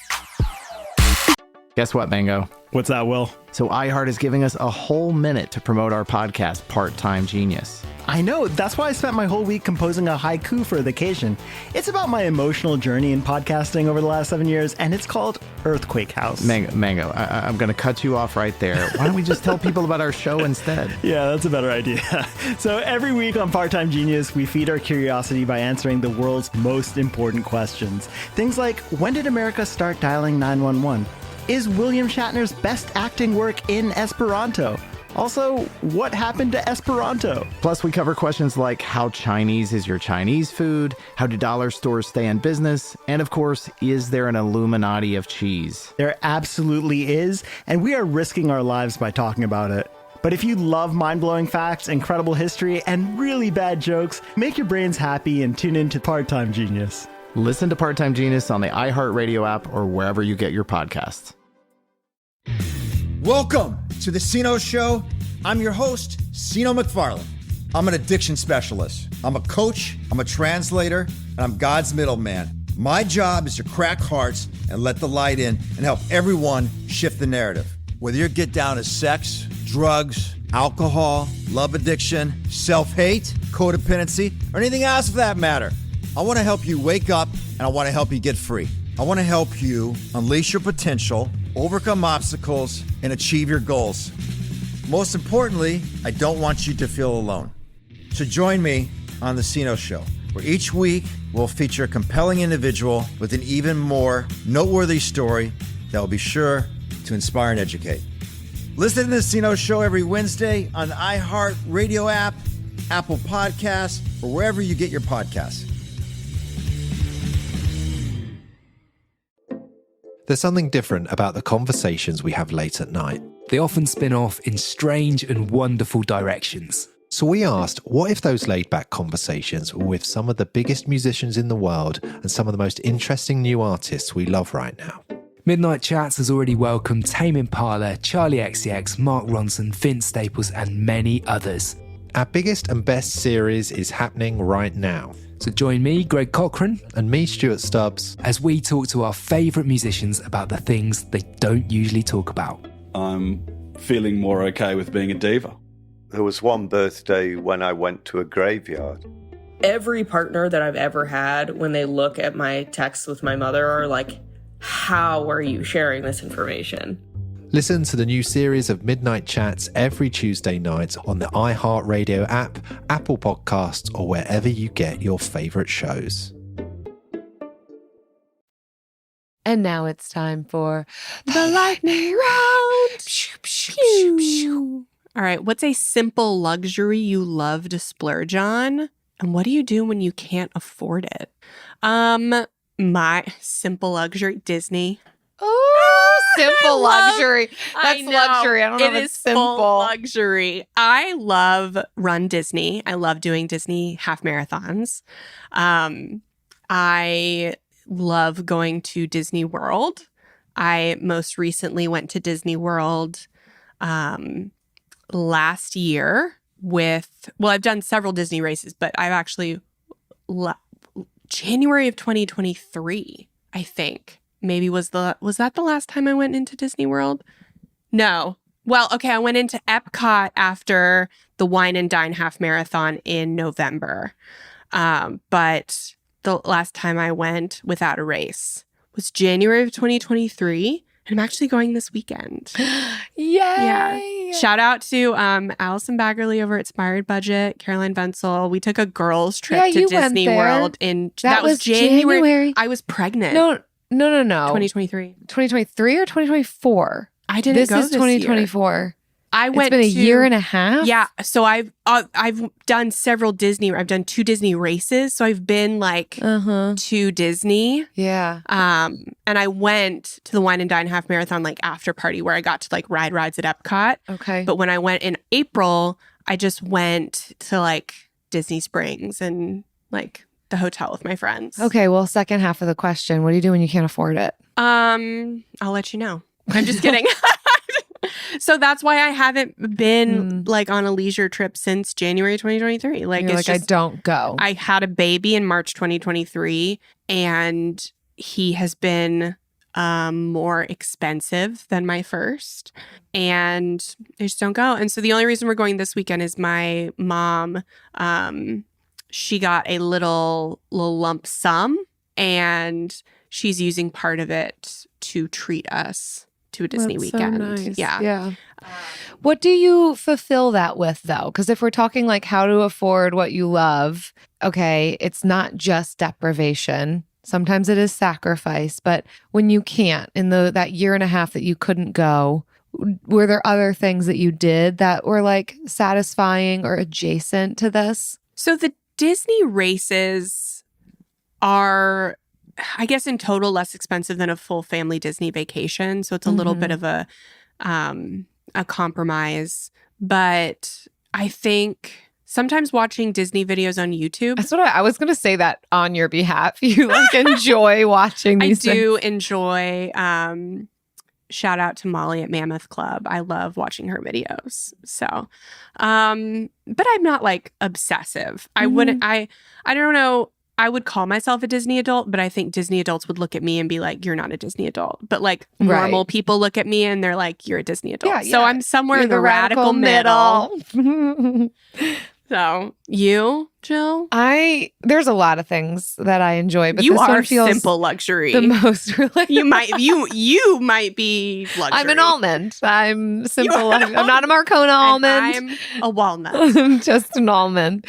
Guess what, Mango?
What's that, Will?
So iHeart is giving us a whole minute to promote our podcast, Part-Time Genius.
I know. That's why I spent my whole week composing a haiku for the occasion. It's about my emotional journey in podcasting over the last 7 years, and it's called Earthquake House.
Mango, I'm going to cut you off right there. Why don't we just tell people about our show instead?
Yeah, that's a better idea. So every week on Part-Time Genius, we feed our curiosity by answering the world's most important questions. Things like, when did America start dialing 911? Is William Shatner's best acting work in Esperanto? Also, what happened to Esperanto?
Plus, we cover questions like how Chinese is your Chinese food, how do dollar stores stay in business, and of course, is there an Illuminati of cheese?
There absolutely is, and we are risking our lives by talking about it. But if you love mind-blowing facts, incredible history, and really bad jokes, make your brains happy and tune in to Part-Time Genius.
Listen to Part-Time Genius on the iHeartRadio app or wherever you get your podcasts.
Welcome to the Sino Show. I'm your host, Sino McFarlane. I'm an addiction specialist. I'm a coach, I'm a translator, and I'm God's middleman. My job is to crack hearts and let the light in and help everyone shift the narrative. Whether your get down is sex, drugs, alcohol, love addiction, self-hate, codependency, or anything else for that matter, I want to help you wake up and I want to help you get free. I want to help you unleash your potential, overcome obstacles, and achieve your goals. Most importantly, I don't want you to feel alone. So join me on The Sino Show, where each week we'll feature a compelling individual with an even more noteworthy story that will be sure to inspire and educate. Listen to The Sino Show every Wednesday on the iHeartRadio app, Apple Podcasts, or wherever you get your podcasts.
There's something different about the conversations we have late at night.
They often spin off in strange and wonderful directions.
So we asked, what if those laid-back conversations were with some of the biggest musicians in the world and some of the most interesting new artists we love right now?
Midnight Chats has already welcomed Tame Impala, Charlie XCX, Mark Ronson, Vince Staples, and many others.
Our biggest and best series is happening right now.
So join me, Greg Cochran,
and me, Stuart Stubbs,
as we talk to our favourite musicians about the things they don't usually talk about.
I'm feeling more okay with being a diva.
There was one birthday when I went to a graveyard.
Every partner that I've ever had, when they look at my texts with my mother, are like, how are you sharing this information?
Listen to the new series of Midnight Chats every Tuesday night on the iHeartRadio app, Apple Podcasts, or wherever you get your favorite shows.
And now it's time for the lightning round.
All right, what's a simple luxury you love to splurge on? And what do you do when you can't afford it? My simple luxury, Disney.
Oh, simple luxury. That's luxury. I don't know if it's simple.
Full luxury. I love Run Disney. I love doing Disney half marathons. I love going to Disney World. I most recently went to Disney World last year I've done several Disney races, but I've actually January of 2023, I think. Maybe was that the last time I went into Disney World? No. Well, okay, I went into Epcot after the Wine and Dine half marathon in November. But the last time I went without a race was January of 2023. And I'm actually going this weekend.
Yay!
Yeah. Shout out to Allison Baggerly over at Inspired Budget, Caroline Venzel. We took a girls' trip to Disney World that was January. I was pregnant.
No.
2023.
2023 or 2024?
I didn't
this
go
is
this
2024.
Year. I went.
It's been a year and a half.
Yeah. So I've done several Disney. I've done 2 Disney races. So I've been to Disney.
Yeah.
And I went to the Wine and Dine half marathon after party where I got to ride rides at Epcot.
Okay.
But when I went in April, I just went to Disney Springs and the hotel with my friends.
Okay. Well, second half of the question: what do you do when you can't afford it?
I'll let you know. I'm just kidding. So that's why I haven't been on a leisure trip since January 2023.
I don't go.
I had a baby in March 2023, and he has been more expensive than my first, and I just don't go. And so the only reason we're going this weekend is my mom, she got a little lump sum, and she's using part of it to treat us to a Disney
That's
weekend.
So nice.
Yeah.
What do you fulfill that with, though? Because if we're talking like how to afford what you love, okay, it's not just deprivation. Sometimes it is sacrifice. But when you can't, in that year and a half that you couldn't go, were there other things that you did that were like satisfying or adjacent to this?
So the Disney races are, I guess, in total less expensive than a full family Disney vacation. So it's a little bit of a compromise. But I think sometimes watching Disney videos on YouTube.
That's what I was going to say that on your behalf. You like enjoy watching these
I do
things.
enjoy. Shout out to Molly at Mammoth Club. I love watching her videos. So, but I'm not like obsessive. I wouldn't, I don't know. I would call myself a Disney adult, but I think Disney adults would look at me and be like, you're not a Disney adult. But like normal people look at me and they're like, you're a Disney adult. So I'm somewhere in the radical middle. So you, Jill?
There's a lot of things that I enjoy, but
you
this
are
one feels
simple luxury.
the most relatable.
You might be luxury.
I'm an almond. I'm simple. I'm not a Marcona almond.
I'm a walnut.
I'm just an almond.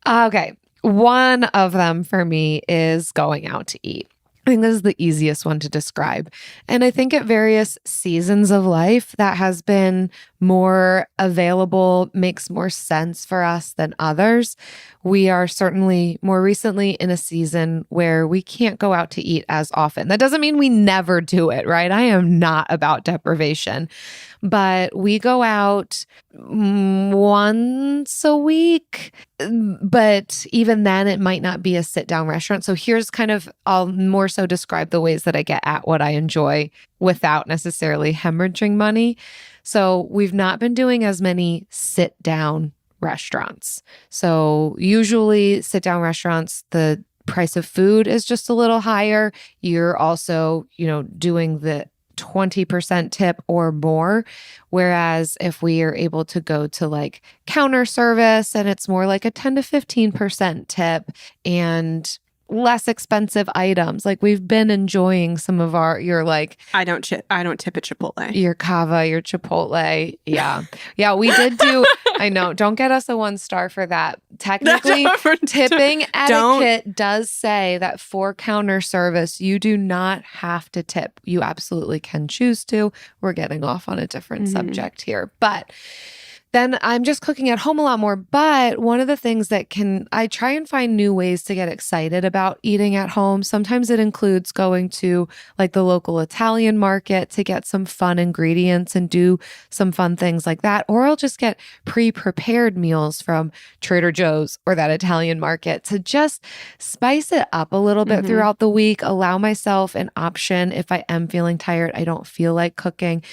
Okay. One of them for me is going out to eat. I think this is the easiest one to describe. And I think at various seasons of life that has been more available, makes more sense for us than others. We are certainly more recently in a season where we can't go out to eat as often. That doesn't mean we never do it, right? I am not about deprivation, but we go out once a week. But even then, it might not be a sit-down restaurant. So here's I'll more so describe the ways that I get at what I enjoy without necessarily hemorrhaging money. So we've not been doing as many sit-down restaurants. So usually sit-down restaurants, the price of food is just a little higher. You're also, doing the 20% tip or more. Whereas if we are able to go to like counter service and it's more like a 10 to 15% tip and less expensive items. Like we've been enjoying some of your like
I don't tip at Chipotle.
Your Cava, your Chipotle. Yeah. Yeah, we did do I know, don't get us a 1-star for that. Technically, tipping etiquette does say that for counter service, you do not have to tip. You absolutely can choose to. We're getting off on a different subject here. But then I'm just cooking at home a lot more. But one of the things that I try and find new ways to get excited about eating at home. Sometimes it includes going to like the local Italian market to get some fun ingredients and do some fun things like that. Or I'll just get pre-prepared meals from Trader Joe's or that Italian market to just spice it up a little bit throughout the week, allow myself an option if I am feeling tired, I don't feel like cooking.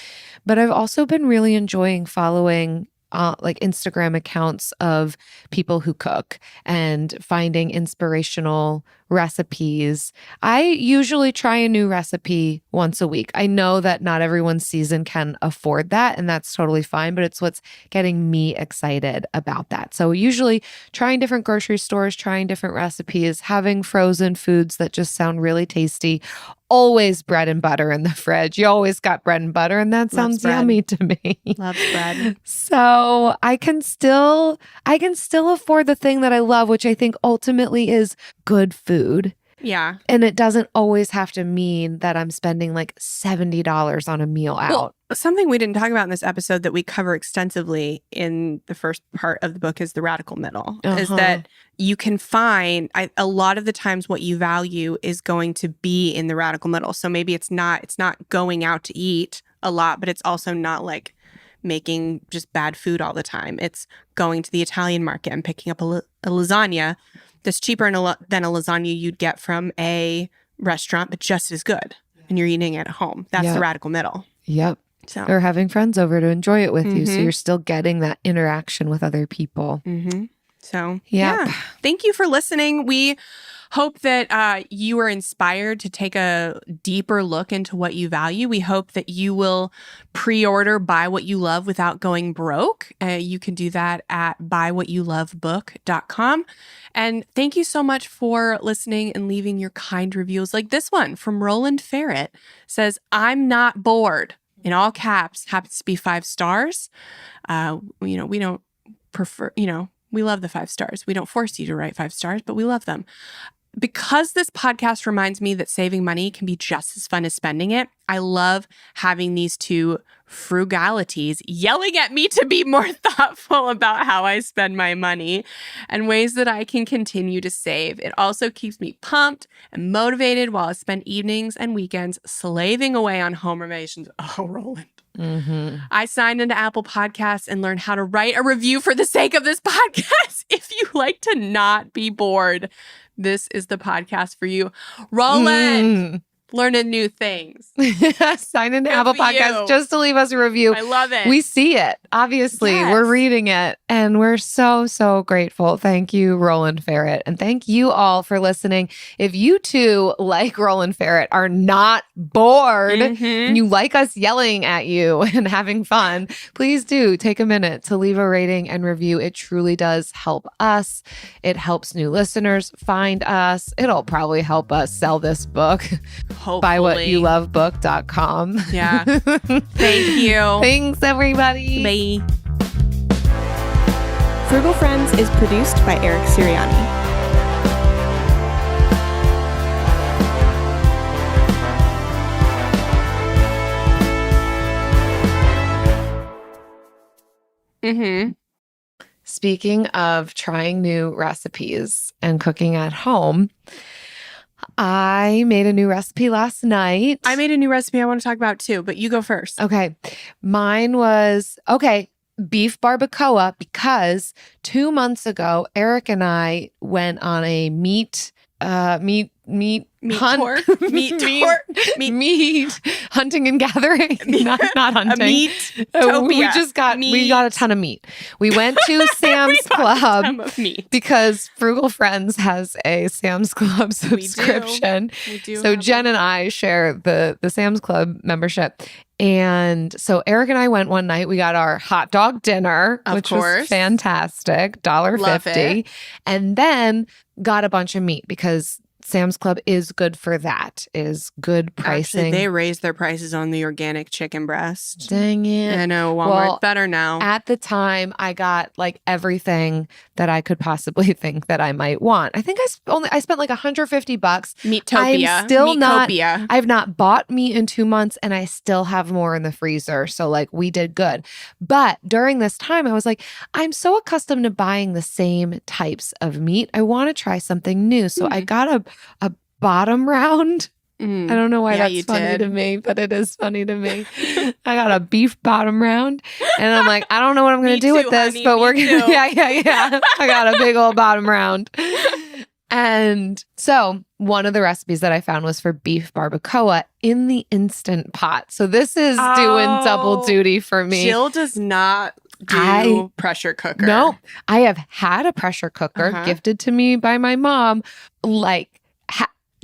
But I've also been really enjoying following like Instagram accounts of people who cook and finding inspirational recipes. I usually try a new recipe once a week. I know that not everyone's season can afford that, and that's totally fine, but it's what's getting me excited about that. So usually trying different grocery stores, trying different recipes, having frozen foods that just sound really tasty. Always bread and butter in the fridge. You always got bread and butter, and that sounds yummy to me.
Loves bread.
So I can still afford the thing that I love, which I think ultimately is good food.
Yeah.
And it doesn't always have to mean that I'm spending like $70 on a meal out.
Well, something we didn't talk about in this episode that we cover extensively in the first part of the book is the radical middle. Is that you can find a lot of the times what you value is going to be in the radical middle. So maybe it's not going out to eat a lot, but it's also not like making just bad food all the time. It's going to the Italian market and picking up a lasagna that's cheaper than a lasagna you'd get from a restaurant, but just as good. And you're eating it at home. That's the radical middle.
Yep.
So.
Or having friends over to enjoy it with you. So you're still getting that interaction with other people.
So,
Yep.
yeah. Thank you for listening. We hope that you are inspired to take a deeper look into what you value. We hope that you will pre-order Buy What You Love Without Going Broke. You can do that at buywhatyoulovebook.com. And thank you so much for listening and leaving your kind reviews like this one from Roland Ferret. Says, I'm not bored. In all caps, happens to be 5 stars. We don't prefer, we love the 5 stars. We don't force you to write 5 stars, but we love them. Because this podcast reminds me that saving money can be just as fun as spending it, I love having these two frugalities yelling at me to be more thoughtful about how I spend my money and ways that I can continue to save. It also keeps me pumped and motivated while I spend evenings and weekends slaving away on home renovations. Oh, Roland.
Mm-hmm.
I signed into Apple Podcasts and learned how to write a review for the sake of this podcast. If you like to not be bored, this is the podcast for you. Roland, learning new things.
Sign into
Good
Apple
for
Podcasts
you.
just to leave us a review.
I love it.
We see it. Obviously,
Yes.
we're reading it and we're so, so grateful. Thank you, Roland Ferret. And thank you all for listening. If you too, like Roland Ferret, are not bored and you like us yelling at you and having fun, please do take a minute to leave a rating and review. It truly does help us. It helps new listeners find us. It'll probably help us sell this book.
Hopefully.
Buywhatyoulovebook.com.
Yeah. Thank you.
Thanks, everybody.
Bye.
Frugal Friends is produced by Eric Siriani.
Speaking of trying new recipes and cooking at home, I made a new recipe last night.
I made a new recipe I want to talk about too, but you go first.
Okay. Mine was, beef barbacoa, because 2 months ago, Eric and I went on a meat hunting and gathering. not hunting. We got a ton of meat. We went to Sam's Club because Frugal Friends has a Sam's Club subscription.
We do
So Jen and I share the Sam's Club membership. And so Eric and I went one night. We got our hot dog dinner, which was fantastic, $1.50, and then got a bunch of meat because Sam's Club is good for that, is good pricing.
Actually, they raised their prices on the organic chicken breast.
Dang it.
I know, Walmart's better now.
At the time, I got like everything that I could possibly think that I might want. I think I spent like $150.
Meatopia.
I'm still
Meatopia.
I've not bought meat in 2 months and I still have more in the freezer. So like we did good. But during this time, I was like, I'm so accustomed to buying the same types of meat. I want to try something new. So I got a bottom round. I don't know why that's funny to me, but it is funny to me. I got a beef bottom round and I'm like, I don't know what I'm going to do with this,
honey,
but we're
me
going to,
too.
yeah. I got a big old bottom round. And so one of the recipes that I found was for beef barbacoa in the Instant Pot. So this is doing double duty for me.
Jill does not do pressure cooker.
No, I have had a pressure cooker gifted to me by my mom, like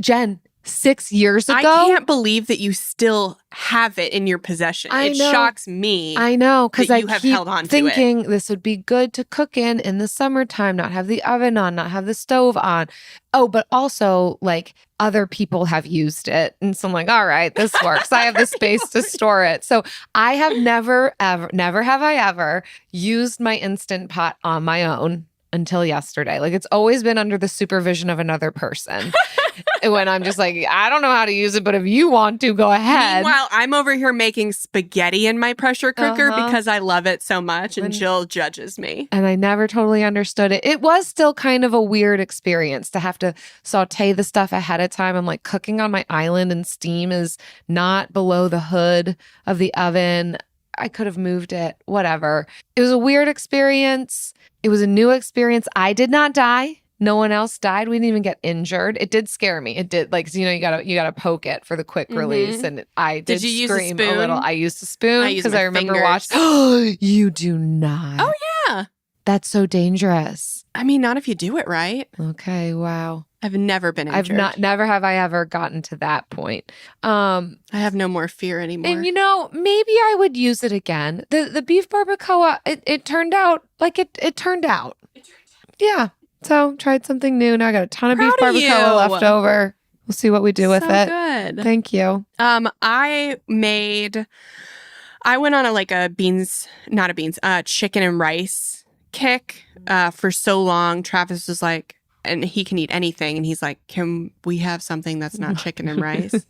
Jen, 6 years ago.
I can't believe that you still have it in your possession. It shocks me.
I know, because I
you have
keep
held on to
thinking this would be good to cook in the summertime, not have the oven on, not have the stove on. Oh, but also like other people have used it. And so I'm like, all right, this works. I have the space to store it. So I have never have I ever used my Instant Pot on my own until yesterday. Like it's always been under the supervision of another person. When I'm just like, I don't know how to use it, but if you want to, go ahead.
Meanwhile, I'm over here making spaghetti in my pressure cooker because I love it so much, and Jill judges me.
And I never totally understood it. It was still kind of a weird experience to have to saute the stuff ahead of time. I'm like cooking on my island and steam is not below the hood of the oven. I could have moved it, whatever. It was a weird experience. It was a new experience. I did not die. No one else died. We didn't even get injured. It did scare me. It did, like, you gotta poke it for the quick release. And I did
you use
scream
a spoon?
little. I used a spoon
I used
because
my
I remember
fingers.
watching. You do not.
Oh yeah.
That's so dangerous.
I mean, not if you do it right.
Okay, wow.
I've never been injured.
Never have I ever gotten to that point.
I have no more fear anymore.
And maybe I would use it again. The beef barbacoa, it turned out like it turned out. Yeah. So tried something new. Now I got a ton of beef barbacoa left over. We'll see what we do with it.
Good.
Thank you.
I went on a chicken and rice kick for so long. Travis was like, and he can eat anything. And he's like, can we have something that's not chicken and rice?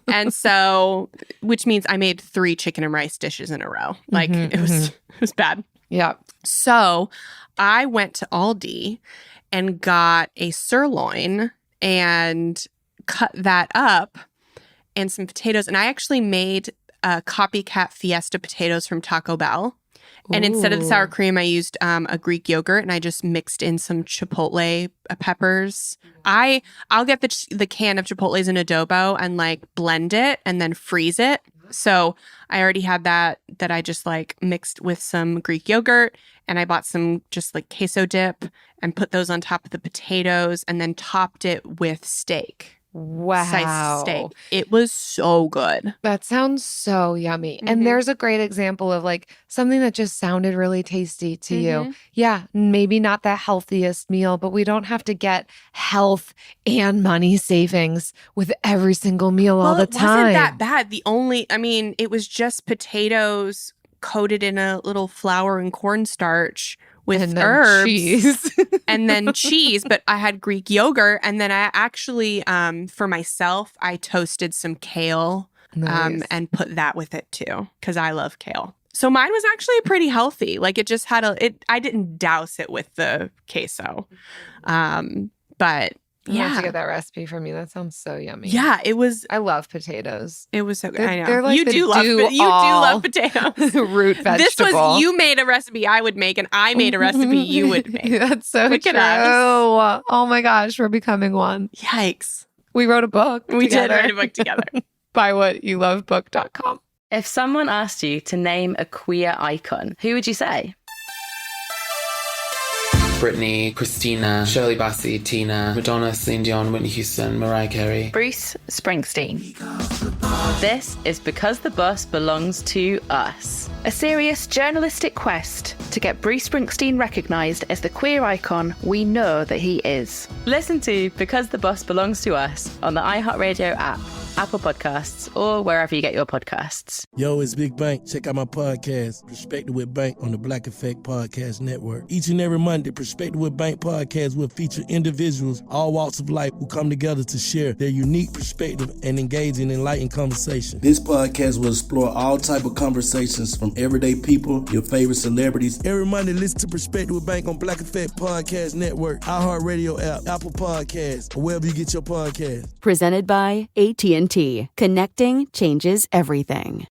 And so, which means I made 3 chicken and rice dishes in a row. Like it was bad.
Yeah.
So I went to Aldi and got a sirloin and cut that up and some potatoes. And I actually made copycat Fiesta potatoes from Taco Bell. And instead of the sour cream, I used a Greek yogurt, and I just mixed in some chipotle peppers. I'll get the can of chipotles in adobo and like blend it and then freeze it. So I already had that I just like mixed with some Greek yogurt, and I bought some just like queso dip and put those on top of the potatoes and then topped it with steak.
Wow.
Sliced steak. It was so good.
That sounds so yummy. And there's a great example of like something that just sounded really tasty to you. Yeah, maybe not the healthiest meal, but we don't have to get health and money savings with every single meal all the time.
It wasn't that bad. It was just potatoes coated in a little flour and cornstarch with herbs
cheese.
And then cheese, but I had Greek yogurt, and then I actually for myself I toasted some kale and put that with it too, because I love kale. So mine was actually pretty healthy. Like it just had I didn't douse it with the queso, but
I have to get that recipe from you. That sounds so yummy.
Yeah, it was.
I love potatoes.
It was so good. I know.
They're like
you do love potatoes.
Root vegetable.
This was you made a recipe I would make, and I made a recipe you would make.
That's so true. Oh my gosh, we're becoming one.
Yikes.
We wrote a book.
We did write a book together.
BuyWhatYouLoveBook.com.
If someone asked you to name a queer icon, who would you say?
Britney, Christina, Shirley Bassey, Tina, Madonna, Celine Dion, Whitney Houston, Mariah Carey.
Bruce Springsteen. This is Because the Bus Belongs to Us, a serious journalistic quest to get Bruce Springsteen recognised as the queer icon we know that he is. Listen to Because the Bus Belongs to Us on the iHeartRadio app, Apple Podcasts, or wherever you get your podcasts.
Yo, it's Big Bank. Check out my podcast, Perspective with Bank, on the Black Effect Podcast Network. Each and every Monday, Perspective with Bank podcast will feature individuals, all walks of life, who come together to share their unique perspective and engage in enlightened conversation. This podcast will explore all type of conversations from everyday people, your favorite celebrities. Every Monday, listen to Perspective with Bank on Black Effect Podcast Network, iHeartRadio app, Apple Podcasts, or wherever you get your podcasts.
Presented by AT&T. Connecting changes everything.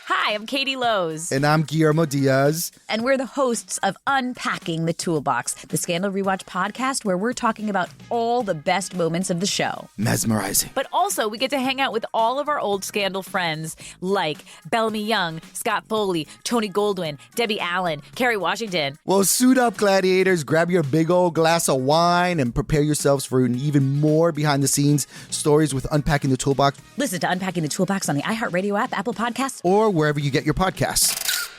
Hi, I'm Katie Lowe's.
And I'm Guillermo Diaz.
And we're the hosts of Unpacking the Toolbox, the Scandal Rewatch podcast where we're talking about all the best moments of the show.
Mesmerizing.
But also, we get to hang out with all of our old Scandal friends like Bellamy Young, Scott Foley, Tony Goldwyn, Debbie Allen, Kerry Washington.
Well, suit up, gladiators. Grab your big old glass of wine and prepare yourselves for an even more behind-the-scenes stories with Unpacking the Toolbox.
Listen to Unpacking the Toolbox on the iHeartRadio app, Apple Podcasts,
or wherever you get your podcasts.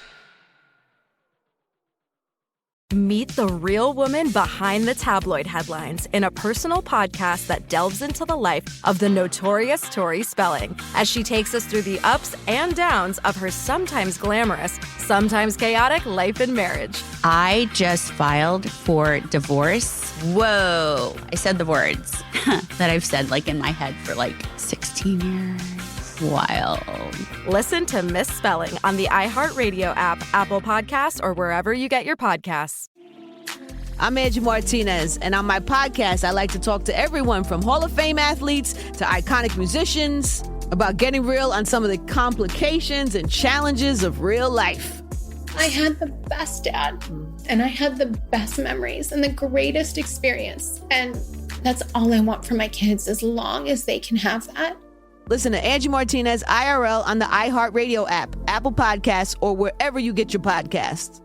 Meet the real woman behind the tabloid headlines in a personal podcast that delves into the life of the notorious Tori Spelling as she takes us through the ups and downs of her sometimes glamorous, sometimes chaotic life and marriage.
I just filed for divorce. Whoa. I said the words that I've said like in my head for like 16 years. Wild.
Listen to Misspelling on the iHeartRadio app, Apple Podcasts, or wherever you get your podcasts.
I'm Angie Martinez, and on my podcast, I like to talk to everyone from Hall of Fame athletes to iconic musicians about getting real on some of the complications and challenges of real life.
I had the best dad, and I had the best memories and the greatest experience, and that's all I want for my kids, as long as they can have that.
Listen to Angie Martinez IRL on the iHeartRadio app, Apple Podcasts, or wherever you get your podcasts.